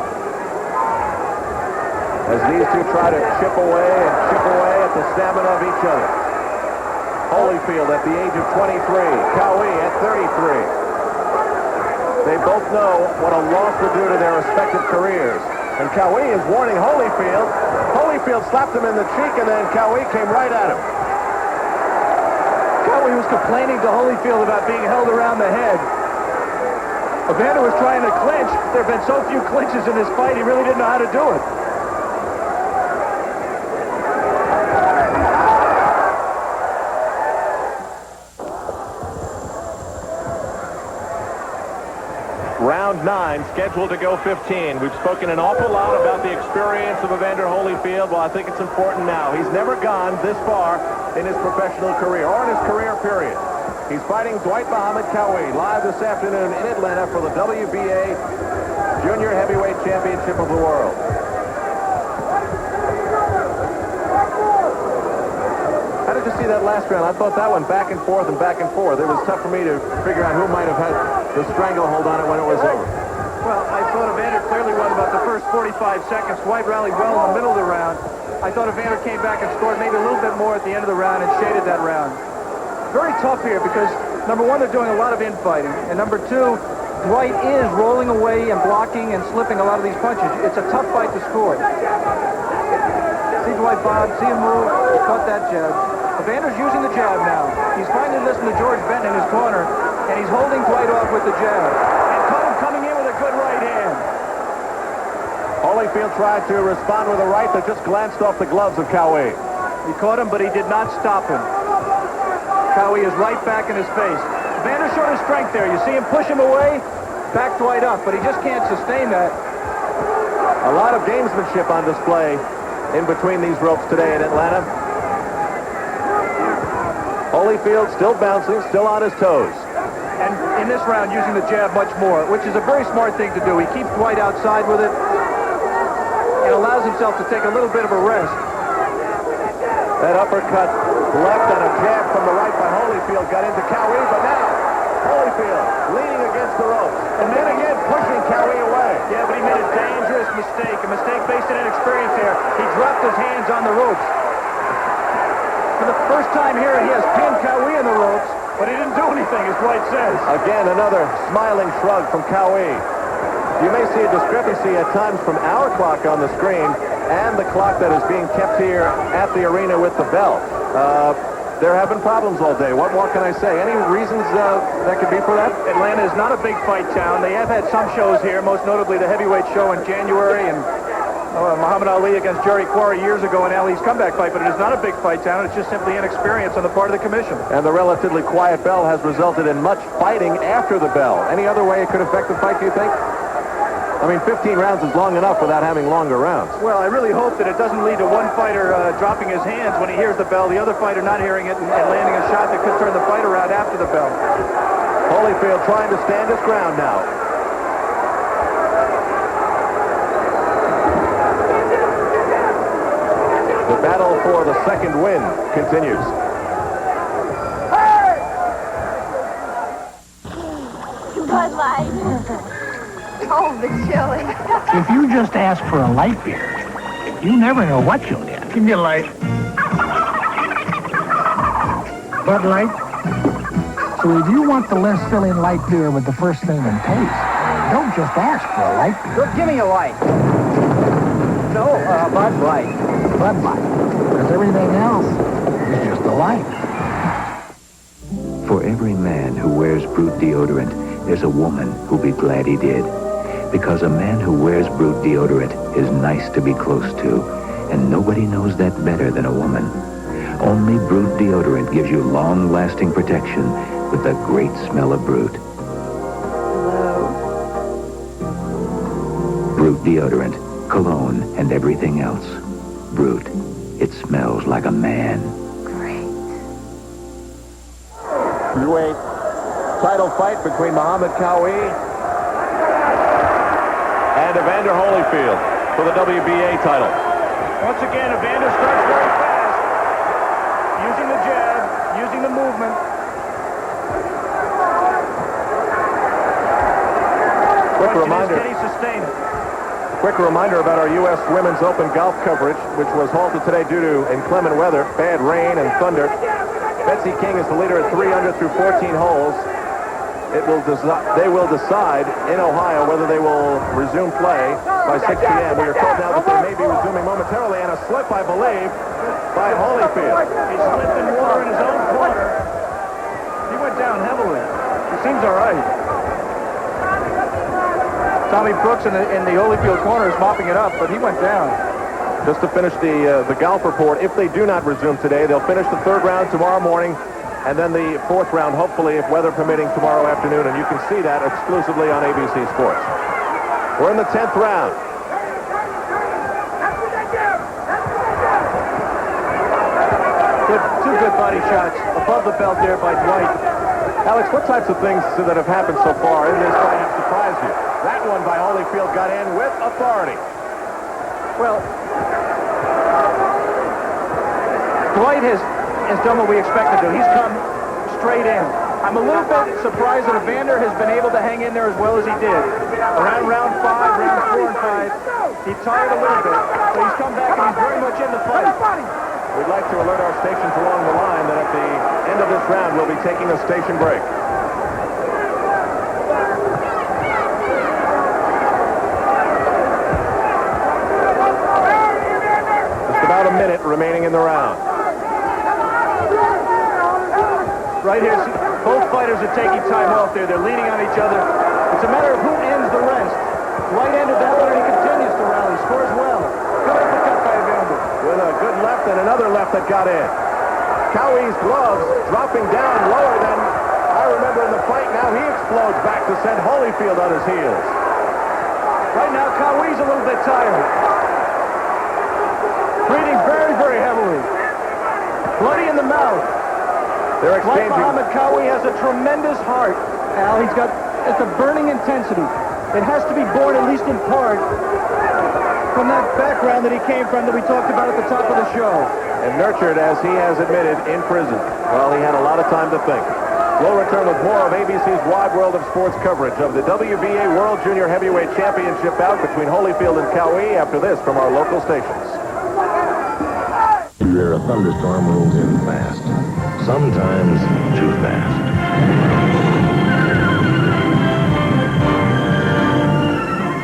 As these two try to chip away at the stamina of each other. Holyfield at the age of 23. Qawi at 33. They both know what a loss would do to their respective careers. And Qawi is warning Holyfield. Holyfield slapped him in the cheek, and then Qawi came right at him. Qawi was complaining to Holyfield about being held around the head. Evander was trying to clinch. There have been so few clinches in this fight, he really didn't know how to do it. Round 9, scheduled to go 15. We've spoken an awful lot about the experience of Evander Holyfield. Well, I think it's important now. He's never gone this far in his professional career, or in his career period. He's fighting Dwight Qawi live this afternoon in Atlanta for the WBA Junior Heavyweight Championship of the World. How did you see that last round? I thought that one back and forth and back and forth. It was tough for me to figure out who might have had the stranglehold on it when it was over. Well, I thought Evander clearly won about the first 45 seconds. Dwight rallied well in the middle of the round. I thought Evander came back and scored maybe a little bit more at the end of the round and shaded that round. Very tough here because, number one, they're doing a lot of infighting. And number two, Dwight is rolling away and blocking and slipping a lot of these punches. It's a tough fight to score. See Dwight bob, see him move, caught that jab. Evander's using the jab now. He's finally listening to George Benton in his corner, and he's holding Dwight off with the jab. And caught him coming in with a good right hand. Holyfield tried to respond with a right that just glanced off the gloves of Qawi. He caught him, but he did not stop him. Qawi is right back in his face. Evander showed his strength there. You see him push him away, back Dwight up, but he just can't sustain that. A lot of gamesmanship on display in between these ropes today in Atlanta. Holyfield still bouncing, still on his toes. And in this round, using the jab much more, which is a very smart thing to do. He keeps Dwight outside with it and allows himself to take a little bit of a rest. That uppercut left and a jab from the right by Holyfield got into Qawi, but now Holyfield leaning against the ropes. And then again pushing Qawi away. Yeah, but he made a dangerous mistake. A mistake based on inexperience there. He dropped his hands on the ropes. For the first time here, he has pinned Qawi in the ropes, but he didn't do anything, as Dwight says. Again, another smiling shrug from Qawi. You may see a discrepancy at times from our clock on the screen and the clock that is being kept here at the arena with the bell. They're having problems all day. What more can I say? Any reasons that could be for that? Atlanta is not a big fight town. They have had some shows here, most notably the heavyweight show in January and Muhammad Ali against Jerry Quarry years ago in Ali's comeback fight, but it is not a big fight town. It's just simply inexperience on the part of the commission. And the relatively quiet bell has resulted in much fighting after the bell. Any other way it could affect the fight, do you think? I mean, 15 rounds is long enough without having longer rounds. Well, I really hope that it doesn't lead to one fighter dropping his hands when he hears the bell, the other fighter not hearing it and landing a shot that could turn the fight around after the bell. Holyfield trying to stand his ground now. The battle for the second win continues. Bud Light. Oh, the chili. If you just ask for a light beer, you never know what you'll get. Give me a light. Bud Light. So if you want the less filling light beer with the first name and taste, don't just ask for a light beer. Look, give me a light. No, Bud Light. Bud Light. Because everything else is just a light. For every man who wears Brute deodorant, there's a woman who'll be glad he did. Because a man who wears Brute deodorant is nice to be close to, and nobody knows that better than a woman. Only Brute deodorant gives you long-lasting protection with the great smell of Brute. Hello. Brute deodorant, cologne, and everything else. Brute. It smells like a man. Great. Heavyweight title fight between Muhammad Qawi and Evander Holyfield for the WBA title. Once again, Evander starts very fast, using the jab, using the movement. Quick reminder. Can he sustain it? Quick reminder about our U.S. Women's Open golf coverage, which was halted today due to inclement weather, bad rain and thunder. Betsy King is the leader at 3 under through 14 holes. They will decide in Ohio whether they will resume play by 6 p.m. We are told now that they may be resuming momentarily, and a slip, I believe, by Holyfield. He slipped in water in his own corner. He went down heavily. He seems all right. Tommy Brooks in the Holyfield corner is mopping it up, but he went down. Just to finish the golf report, if they do not resume today, they'll finish the third round tomorrow morning, and then the fourth round, hopefully, if weather permitting, tomorrow afternoon, and you can see that exclusively on ABC Sports. We're in the 10th round. Two good body shots above the belt there by Dwight. Alex, what types of things that have happened so far in this fight have surprised you? That one by Holyfield got in with authority. Well, Dwight has done what we expected to. He's come straight in. I'm a little bit surprised that Evander has been able to hang in there as well as he did. Around round 5, round 4 and 5, he tired a little bit, but he's come back and he's very much in the fight. We'd like to alert our stations along the line that at the end of this round, we'll be taking a station break. Just about a minute remaining in the round. Right here, both fighters are taking time off there. They're leaning on each other. It's a matter of who ends the rest. Dwight ended that one, and he continues to rally. Scores well. Good uppercut by Evander. With a good left and another left that got in. Qawi's gloves dropping down lower than I remember in the fight. Now he explodes back to send Holyfield on his heels. Right now, Qawi's a little bit tired. Breathing very, very heavily. Bloody in the mouth. They're Like exchanging. Muhammad Qawi has a tremendous heart. Al, he's got just a burning intensity. It has to be born, at least in part, from that background that he came from that we talked about at the top of the show. And nurtured, as he has admitted, in prison. Well, he had a lot of time to think. We'll return with more of ABC's Wide World of Sports coverage of the WBA World Junior Heavyweight Championship bout between Holyfield and Qawi after this from our local stations. You hear a thunderstorm rolls in fast. Sometimes too fast.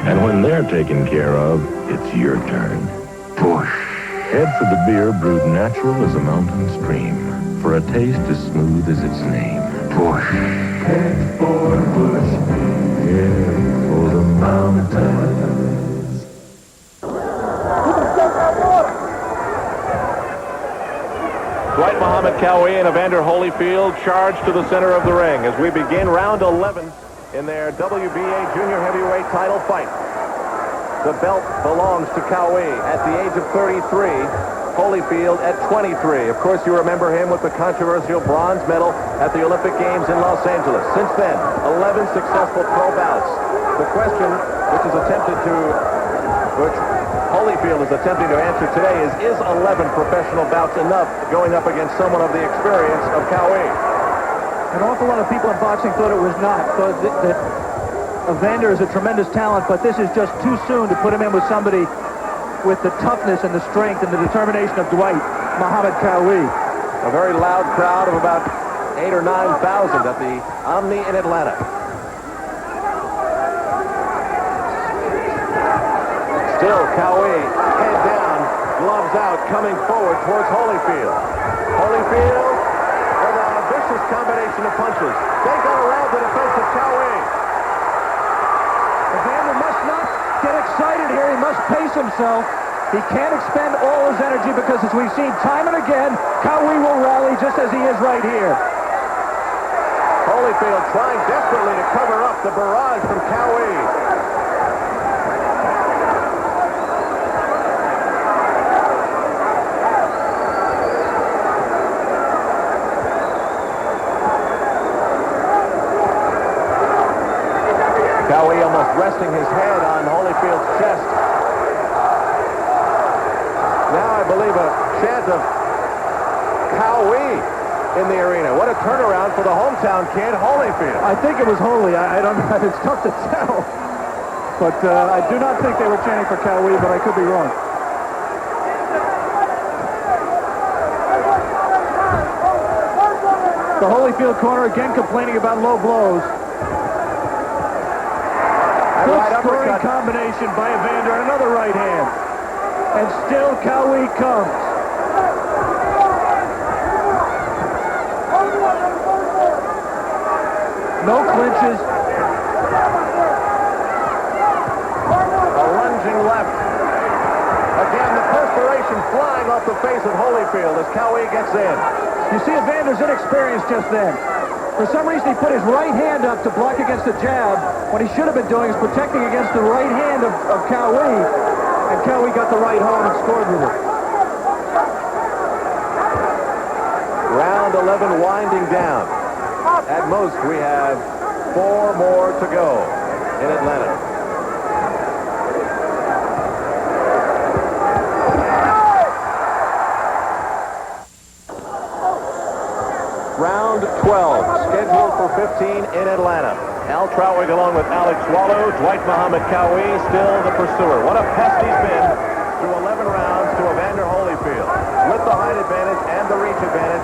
And when they're taken care of, it's your turn. Push. Head for the beer brewed natural as a mountain stream, for a taste as smooth as its name. Push. Head for Bush. Head for the mountains. Dwight Muhammad Qawi and Evander Holyfield charge to the center of the ring as we begin round 11 in their WBA junior heavyweight title fight. The belt belongs to Qawi at the age of 33, Holyfield at 23. Of course, you remember him with the controversial bronze medal at the Olympic Games in Los Angeles. Since then, 11 successful pro bouts. The question which Holyfield is attempting to answer today is 11 professional bouts enough going up against someone of the experience of Qawi? An awful lot of people in boxing thought it was not. Thought that Evander is a tremendous talent, but this is just too soon to put him in with somebody with the toughness and the strength and the determination of Dwight Muhammad Qawi. A very loud crowd of about 8,000 or 9,000 at the Omni in Atlanta. Still Qawi, head down, gloves out, coming forward towards Holyfield. Holyfield with a vicious combination of punches. They got around the defense of Qawi. Evander must not get excited here. He must pace himself. He can't expend all his energy because, as we've seen time and again, Qawi will rally just as he is right here. Holyfield trying desperately to cover up the barrage from Qawi. Qawi almost resting his head on Holyfield's chest. Now I believe a chant of Qawi in the arena. What a turnaround for the hometown kid, Holyfield. I think it was Holy. I don't know. It's tough to tell. But I do not think they were chanting for Qawi, but I could be wrong. The Holyfield corner again complaining about low blows. Good scoring combination by Evander, another right hand. And still Qawi comes. No clinches. A lunging left. Again, the perspiration flying off the face of Holyfield as Qawi gets in. You see Evander's inexperience just then. For some reason, he put his right hand up to block against the jab. What he should have been doing is protecting against the right hand of Qawi. And Qawi got the right home and scored with it. Round 11 winding down. At most, we have 4 more to go in Atlanta. Round 12, scheduled for 15 in Atlanta. Al Trautwig along with Alex Wallo, Dwight Muhammad Qawi still the pursuer. What a pest he's been through 11 rounds to Evander Holyfield. With the height advantage and the reach advantage,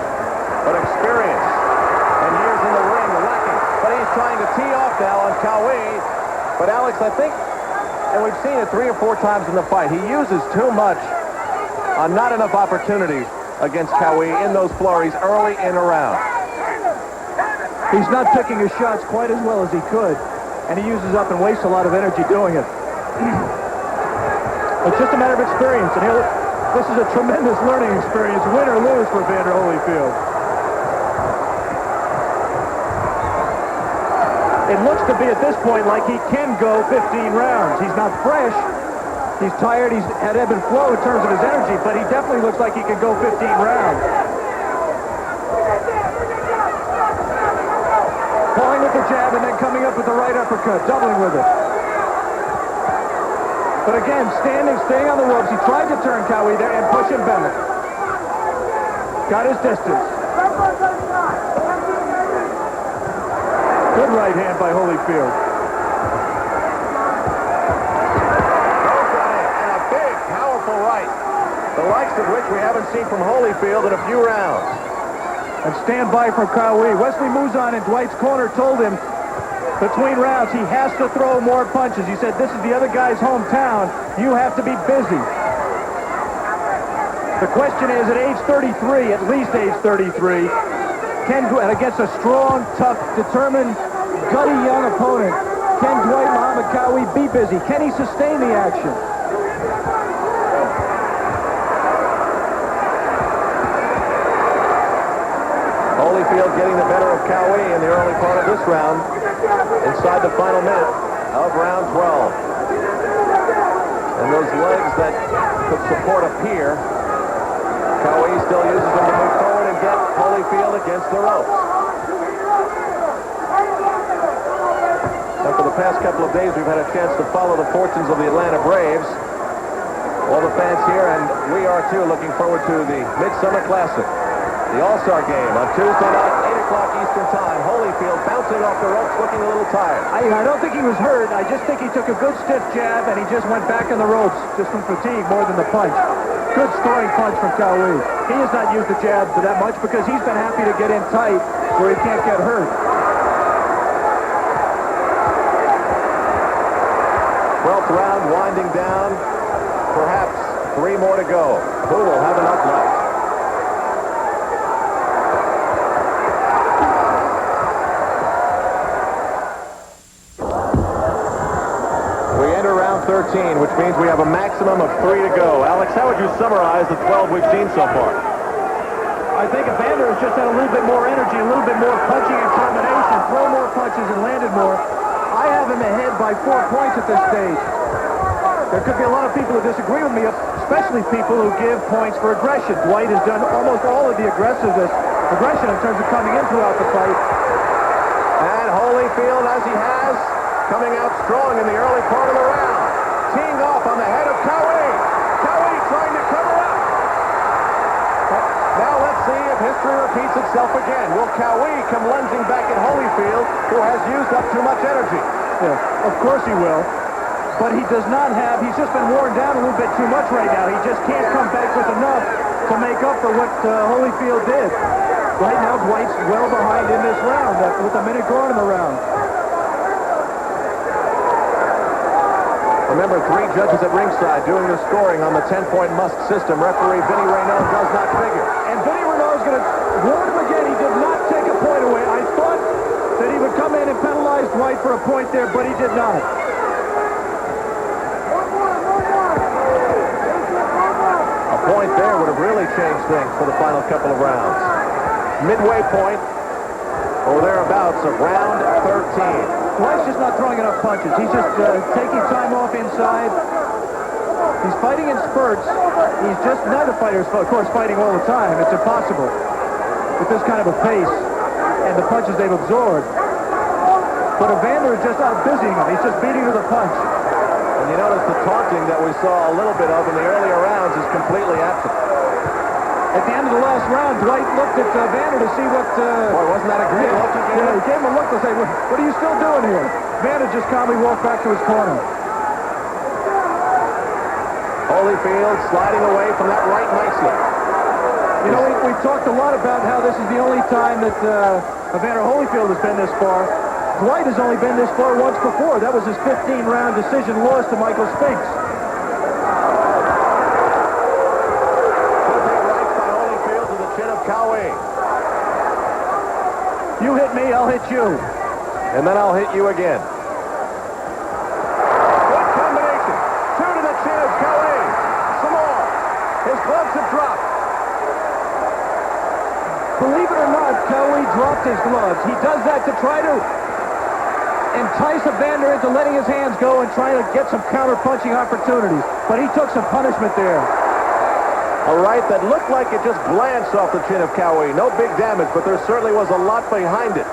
but experience and years in the ring lacking. But he's trying to tee off now on Qawi. But Alex, I think, and we've seen it 3 or 4 times in the fight, he uses too much on not enough opportunities against Qawi in those flurries early in a round. He's not picking his shots quite as well as he could, and he uses up and wastes a lot of energy doing it. It's just a matter of experience, and this is a tremendous learning experience, win or lose for Evander Holyfield. It looks to be at this point like he can go 15 rounds. He's not fresh. He's tired. He's had ebb and flow in terms of his energy, but he definitely looks like he can go 15 rounds. Pulling with the jab and then coming up with the right uppercut, doubling with it. But again, staying on the ropes. He tried to turn Qawi there and push him back. Got his distance. Good right hand by Holyfield. And a big, powerful right. The likes of which we haven't seen from Holyfield in a few rounds. And stand by for Qawi. Wesley Mouzon in Dwight's corner told him between rounds. He has to throw more punches. He said, this is the other guy's hometown. You have to be busy. The question is, at age 33, at least age 33, and against a strong, tough, determined, gutty young opponent, can Dwight Muhammad Qawi be busy? Can he sustain the action? Holyfield getting the better of Qawi in the early part of this round, inside the final minute of round 12. And those legs that could support a pier, Qawi still uses them to move forward and get Holyfield against the ropes. Now, for the past couple of days, we've had a chance to follow the fortunes of the Atlanta Braves. All the fans here, and we are too, looking forward to the Midsummer Classic. The All-Star Game on Tuesday night, 8 o'clock Eastern Time. Holyfield bouncing off the ropes, looking a little tired. I don't think he was hurt. I just think he took a good stiff jab, and he just went back in the ropes, just from fatigue more than the punch. Good scoring punch from Qawi. He has not used the jab that much because he's been happy to get in tight where he can't get hurt. 12th round winding down. Perhaps 3 more to go. Who will have enough left? We enter round 13, which means we have a maximum of 3 to go. Alex, how would you summarize the 12 we've seen so far? I think Evander has just had a little bit more energy, a little bit more punching and combination, throw more punches and landed more. I have him ahead by 4 points at this stage. There could be a lot of people who disagree with me, especially people who give points for aggression. Dwight has done almost all of the aggression in terms of coming in throughout the fight. And Holyfield, as he has, coming out strong in the early part of the round. Teeing off on the head of Qawi. Qawi trying to cover up. Now let's see if history repeats itself again. Will Qawi come lunging back at Holyfield, who has used up too much energy? Yeah, of course he will. But he does not have, he's just been worn down a little bit too much right now. He just can't come back with enough to make up for what Holyfield did. Right now, Dwight's well behind in this round with a minute gone in the round. Remember, 3 judges at ringside doing the scoring on the 10-point Musk system. Referee Vinny Renaud does not figure. And Vinny Renaud is going to warn him again. He did not take a point away. I thought that he would come in and penalize Dwight for a point there, but he did not. A point there would have really changed things for the final couple of rounds. Midway point, or thereabouts, of round 13. Dwight's just not throwing enough punches. He's just taking time off inside. He's fighting in spurts. He's just, neither fighter is, of course, fighting all the time. It's impossible with this kind of a pace and the punches they've absorbed. But Evander is just out busying him. He's just beating to the punch. And you notice the taunting that we saw a little bit of in the earlier rounds is completely absent. At the end of the last round, Dwight looked at Evander to see what... Boy, wasn't that a great look he gave him? He gave him a look to say, what are you still doing here? Evander just calmly walked back to his corner. Holyfield sliding away from that right nicely. You know, we've talked a lot about how this is the only time that Evander Holyfield has been this far. Dwight has only been this far once before. That was his 15-round decision loss to Michael Spinks. You hit me, I'll hit you. And then I'll hit you again. Good combination. 2 to the chin of Qawi. Some more. His gloves have dropped. Believe it or not, Qawi dropped his gloves. He does that to try to entice Evander into letting his hands go and trying to get some counter-punching opportunities. But he took some punishment there. A right that looked like it just glanced off the chin of Qawi. No big damage, but there certainly was a lot behind it.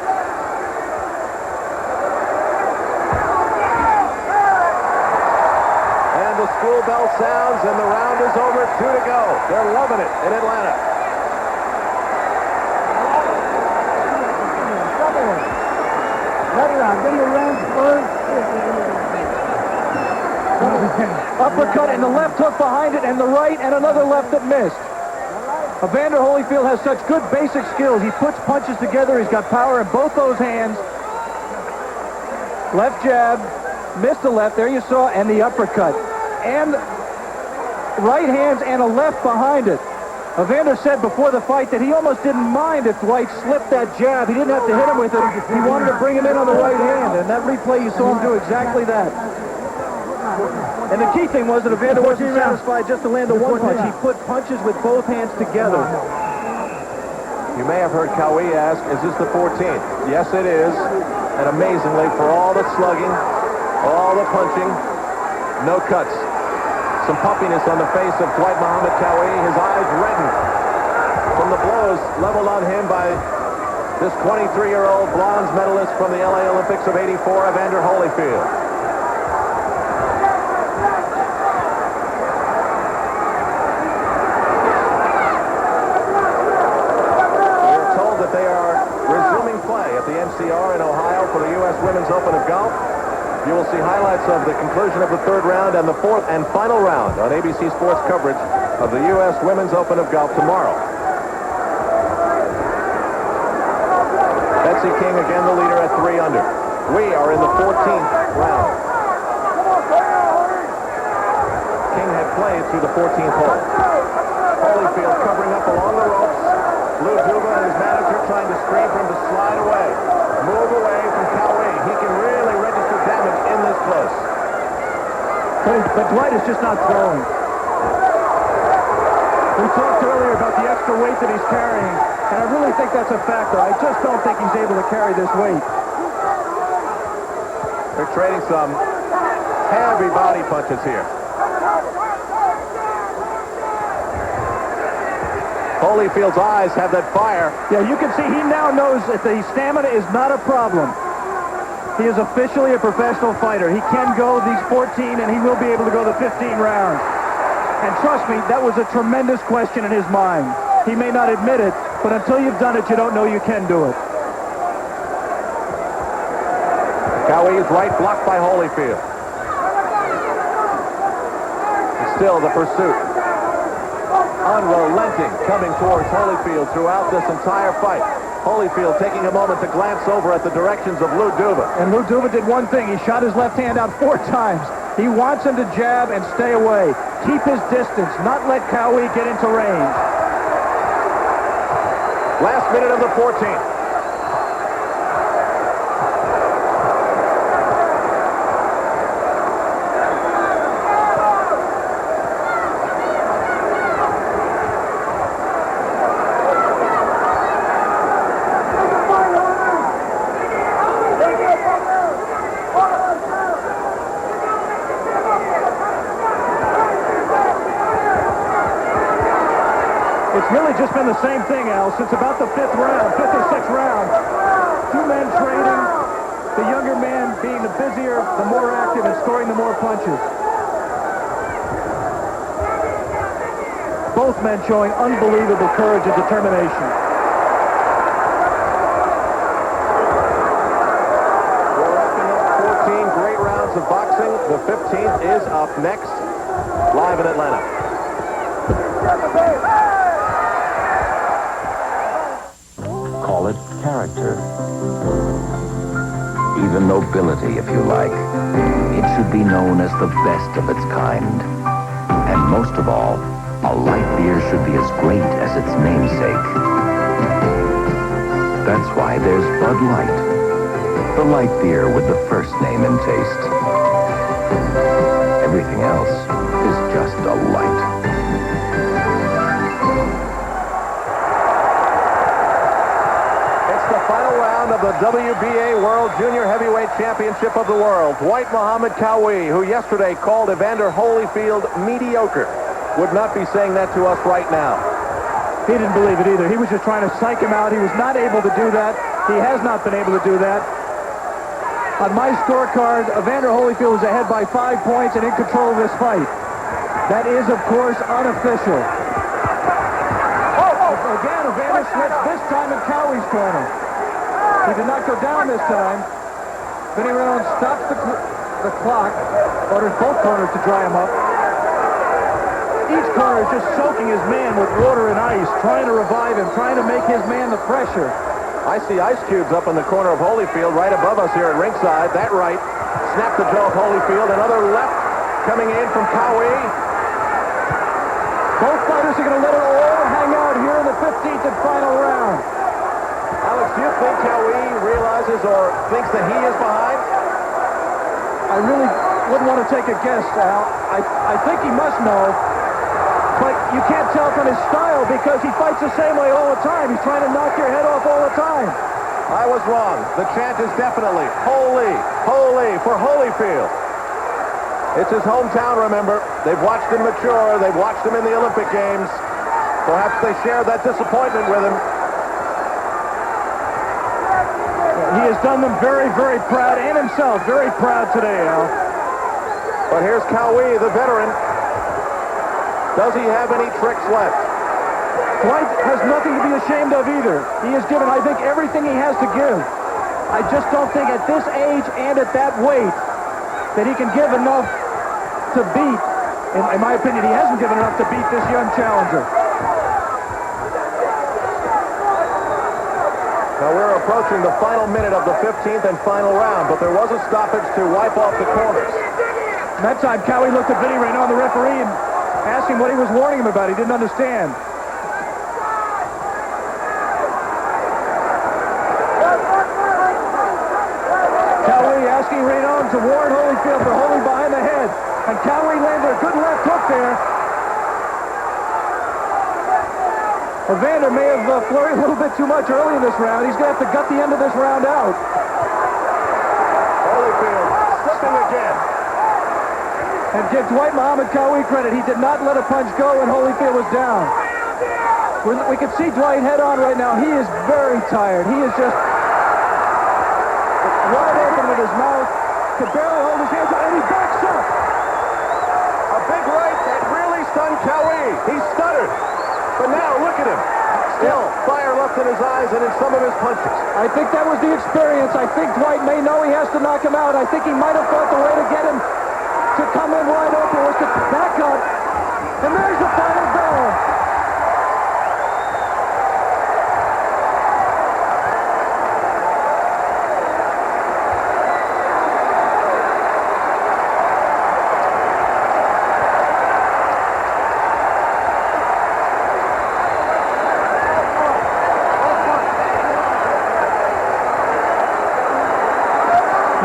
And the school bell sounds, and the round is over. 2 to go. They're loving it in Atlanta. Uppercut and the left hook behind it, and the right and another left that missed. Evander Holyfield has such good basic skills. He puts punches together. He's got power in both those hands. Left jab, missed the left. There you saw, and the uppercut. And right hands and a left behind it. Evander said before the fight that he almost didn't mind if Dwight slipped that jab. He didn't have to hit him with it. He wanted to bring him in on the right hand. And that replay, you saw him do exactly that. And the key thing was that Evander wasn't satisfied just to land the one punch. He put punches with both hands together. You may have heard Qawi ask, is this the 14th? Yes, it is. And amazingly, for all the slugging, all the punching, no cuts. Some pumpiness on the face of Dwight Muhammad Qawi. His eyes reddened from the blows leveled on him by this 23-year-old bronze medalist from the LA Olympics of '84, Evander Holyfield. We're told that they are resuming play at the NCR in Ohio for the U.S. Women's Open of Golf. You will see highlights of the conclusion of the third round and the fourth and final round on ABC Sports coverage of the U.S. Women's Open of Golf tomorrow. Betsy King again the leader at 3 under. We are in the 14th round. King had played through the 14th hole. Holyfield covering up along the ropes. Lou Duva and his manager trying to screen for him to slide away. Move away from Qawi. He can really register damage in this close. But Dwight is just not throwing. We talked earlier about the extra weight that he's carrying, and I really think that's a factor. I just don't think he's able to carry this weight. They're trading some heavy body punches here. Holyfield's eyes have that fire. Yeah, you can see he now knows that the stamina is not a problem. He is officially a professional fighter. He can go these 14, and he will be able to go the 15 rounds. And trust me, that was a tremendous question in his mind. He may not admit it, but until you've done it, you don't know you can do it. Qawi's right blocked by Holyfield. And still the pursuit. Unrelenting coming towards Holyfield throughout this entire fight. Holyfield taking a moment to glance over at the directions of Lou Duva. And Lou Duva did one thing. He shot his left hand out 4 times. He wants him to jab and stay away. Keep his distance, not let Qawi get into range. Last minute of the 14th. It's really just been the same thing, Al, since about the 5th or 6th round. 2 men trading, the younger man being the busier, the more active, and scoring the more punches. Both men showing unbelievable courage and determination. We're wrapping up 14 great rounds of boxing. The 15th is up next, live in Atlanta. Call it character. Even nobility, if you like. It should be known as the best of its kind. And most of all, a light beer should be as great as its namesake. That's why there's Bud Light, the light beer with the first name in taste. Everything else is just a light. It's the final round of the WBA World Junior Heavyweight Championship of the World. Dwight Muhammad Qawi, who yesterday called Evander Holyfield mediocre, would not be saying that to us right now. He didn't believe it either. He was just trying to psych him out. He was not able to do that. He has not been able to do that. On my scorecard, Evander Holyfield is ahead by 5 points and in control of this fight. That is, of course, unofficial. Again, Evander switched this time in Qawi's corner. He did not go down this time. Vinny Rowan stops the clock, orders both corners to dry him up. Each corner is just soaking his man with water and ice, trying to revive him, trying to make his man the pressure. I see ice cubes up in the corner of Holyfield right above us here at ringside. That right snapped the jaw of Holyfield. Another left coming in from Qawi. Both fighters are going to let it all hang out here in the 15th and final round. Alex, do you think Qawi realizes or thinks that he is behind? I really wouldn't want to take a guess, Al. I think he must know, but you can't tell from his style because he fights the same way all the time. He's trying to knock your head off all the time. I was wrong. The chant is definitely holy, holy for Holyfield. It's his hometown, remember. They've watched him mature. They've watched him in the Olympic Games. Perhaps they share that disappointment with him. He has done them very, very proud, and himself very proud today, Al. But here's Qawi, the veteran. Does he have any tricks left? Dwight has nothing to be ashamed of either. He has given, I think, everything he has to give. I just don't think at this age and at that weight that he can give enough to beat. In my opinion, he hasn't given enough to beat this young challenger. Now we're approaching the final minute of the 15th and final round, but there was a stoppage to wipe off the corners. And that time, Qawi looked at Vinny Renaud, the referee, and asked him what he was warning him about. He didn't understand. Qawi asking Renaud to warn Holyfield for holding behind the head. And Qawi landed a good left hook there. Evander may have flurried a little bit too much early in this round. He's going to have to gut the end of this round out. Holyfield slipping again. And give Dwight Muhammad Qawi credit. He did not let a punch go when Holyfield was down. We can see Dwight head on right now. He is very tired. He is just wide open with his mouth. Could barely hold his hands up, and he backs up. A big right that really stunned Qawi. He stuttered. But now, look at him. Still fire left in his eyes and in some of his punches. I think that was the experience. I think Dwight may know he has to knock him out. I think he might have thought the way to get him to come in wide open was to back up. And there's the final bell.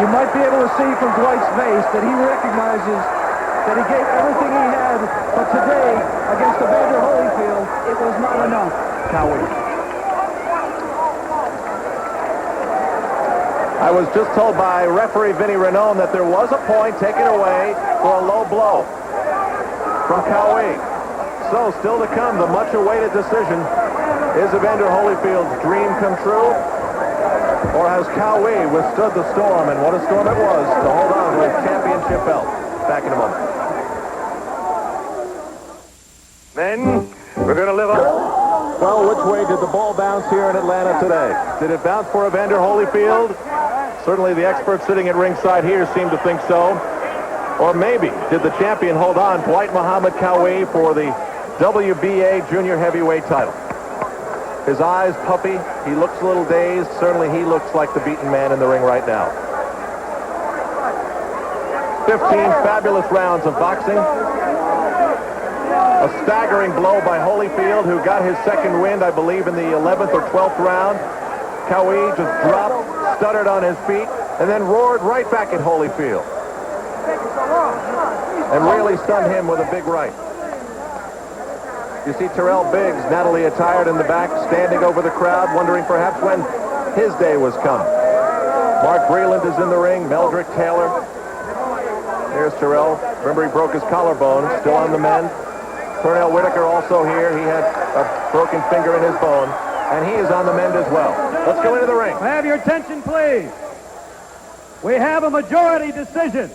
You might be able to see from Dwight's face that he recognizes that he gave everything he had, but today, against Evander Holyfield, it was not enough. Qawi. I was just told by referee Vinny Renaud that there was a point taken away for a low blow from Qawi. So, still to come, the much-awaited decision. Is Evander Holyfield's dream come true? Or has Qawi withstood the storm, and what a storm it was, to hold on to his championship belt? Back in a moment. Men, we're going to live on. Well, which way did the ball bounce here in Atlanta today? Did it bounce for Evander Holyfield? Certainly the experts sitting at ringside here seem to think so. Or maybe did the champion hold on, Dwight Muhammad Qawi, for the WBA junior heavyweight title? His eyes puffy. He looks a little dazed. Certainly he looks like the beaten man in the ring right now. 15 fabulous rounds of boxing. A staggering blow by Holyfield, who got his second wind, I believe, in the 11th or 12th round. Qawi just dropped, stuttered on his feet, and then roared right back at Holyfield. And really stunned him with a big right. You see Terrell Biggs, Natalie attired in the back, standing over the crowd, wondering perhaps when his day was come. Mark Breland is in the ring, Meldrick Taylor. Here's Terrell. Remember, he broke his collarbone, still on the mend. Cornell Whitaker also here. He had a broken finger in his bone, and he is on the mend as well. Let's go into the ring. Have your attention, please. We have a majority decision.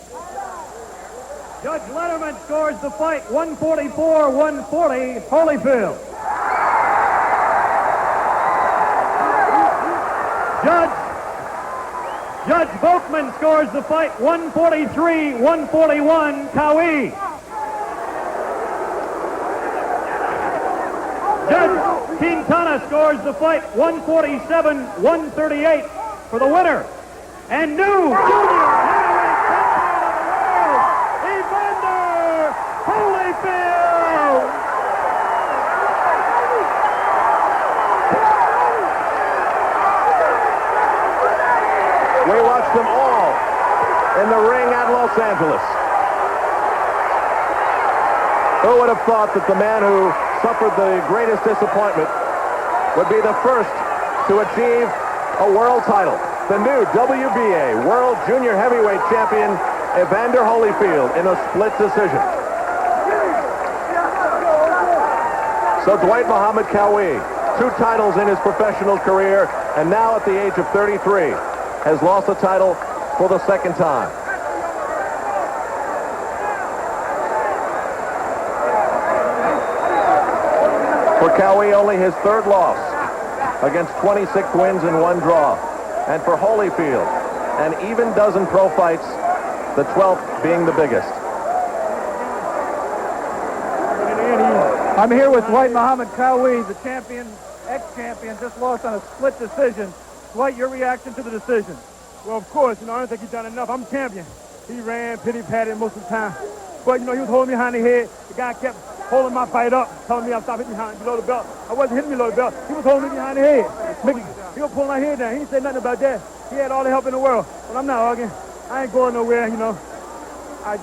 Judge Letterman scores the fight 144-140, Holyfield. Judge Volkman scores the fight 143-141, Qawi. Quintana scores the fight 147-138 for the winner. And new junior heavyweight champion of the world, Evander Holyfield. We watched them all in the ring at Los Angeles. Who would have thought that the man who suffered the greatest disappointment would be the first to achieve a world title? The new WBA World Junior Heavyweight Champion, Evander Holyfield, in a split decision. So Dwight Muhammad Qawi, 2 titles in his professional career, and now at the age of 33, has lost the title for the second time. For Qawi, only his 3rd loss against 26 wins and 1 draw. And for Holyfield, an even dozen pro fights, the 12th being the biggest. I'm here with Dwight Muhammad Qawi, the champion, ex-champion, just lost on a split decision. Dwight, your reaction to the decision? Well, of course, I don't think he's done enough. I'm champion. He ran, pity-patted most of the time. But, he was holding me behind the head. The guy kept holding my fight up, telling me I stopped hitting behind below the belt. I wasn't hitting below the belt. He was holding me behind the head. He was pulling my head down. He didn't say nothing about that. He had all the help in the world. But I'm not arguing. I ain't going nowhere, I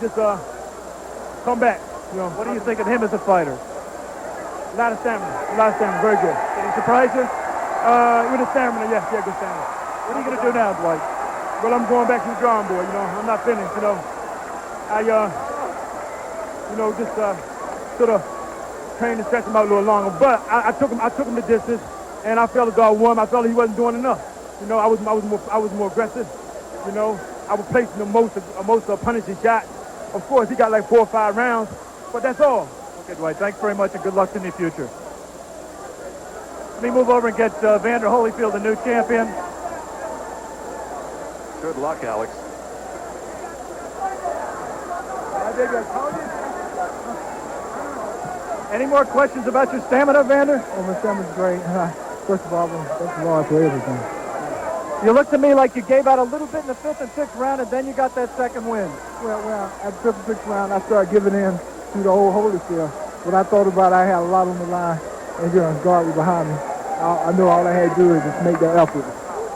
just come back. What do you think of him as a fighter? A lot of stamina, very good. Did he surprise you? With the stamina, yes, good stamina. What are you going to do now, Dwight? Well, I'm going back to the drawing board, I'm not finished, I, just sort of trained to stretch him out a little longer. But I took him the distance, and I felt as though I won. I felt he wasn't doing enough. I was more aggressive. I was placing the most punishing shot. Of course, he got like 4 or 5 rounds, but that's all. Okay, Dwight, thanks very much, and good luck in the future. Let me move over and get Evander Holyfield, the new champion. Good luck, Alex. Any more questions about your stamina, Evander? Oh, my stamina's great. First of all, thank the Lord for everything. You look to me like you gave out a little bit in the 5th and 6th round, and then you got that second win. Well, at the 5th and 6th round, I started giving in to the old Holyfield. When I thought about it, I had a lot on the line, and guard was behind me. I knew all I had to do is just make that effort.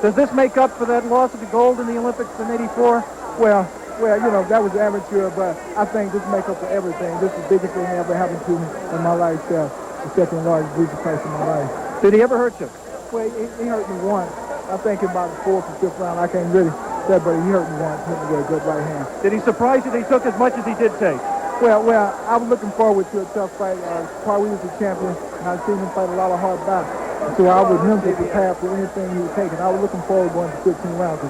Does this make up for that loss of the gold in the Olympics in '84? Well, that was amateur, but I think this makes up for everything. This is the biggest thing that ever happened to me in my life, the second largest bruise price in my life. Did he ever hurt you? Well, he hurt me once. I think in about the 4th or 5th round. I can't really say, but he hurt me once. Hit me with a good right hand. Did he surprise you that he took as much as he did take? Well, I was looking forward to a tough fight. Qawi was the champion, and I've seen him fight a lot of hard battles. So I was mentally prepared for anything he was taking. I was looking forward to going to 15 rounds.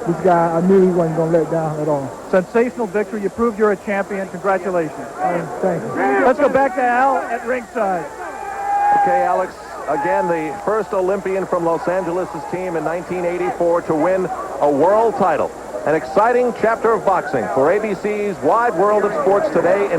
This guy, I knew he wasn't going to let down at all. Sensational victory. You proved you're a champion. Congratulations. Thank you. Let's go back to Al at ringside. Okay, Alex. Again, the first Olympian from Los Angeles' team in 1984 to win a world title. An exciting chapter of boxing for ABC's Wide World of Sports today in a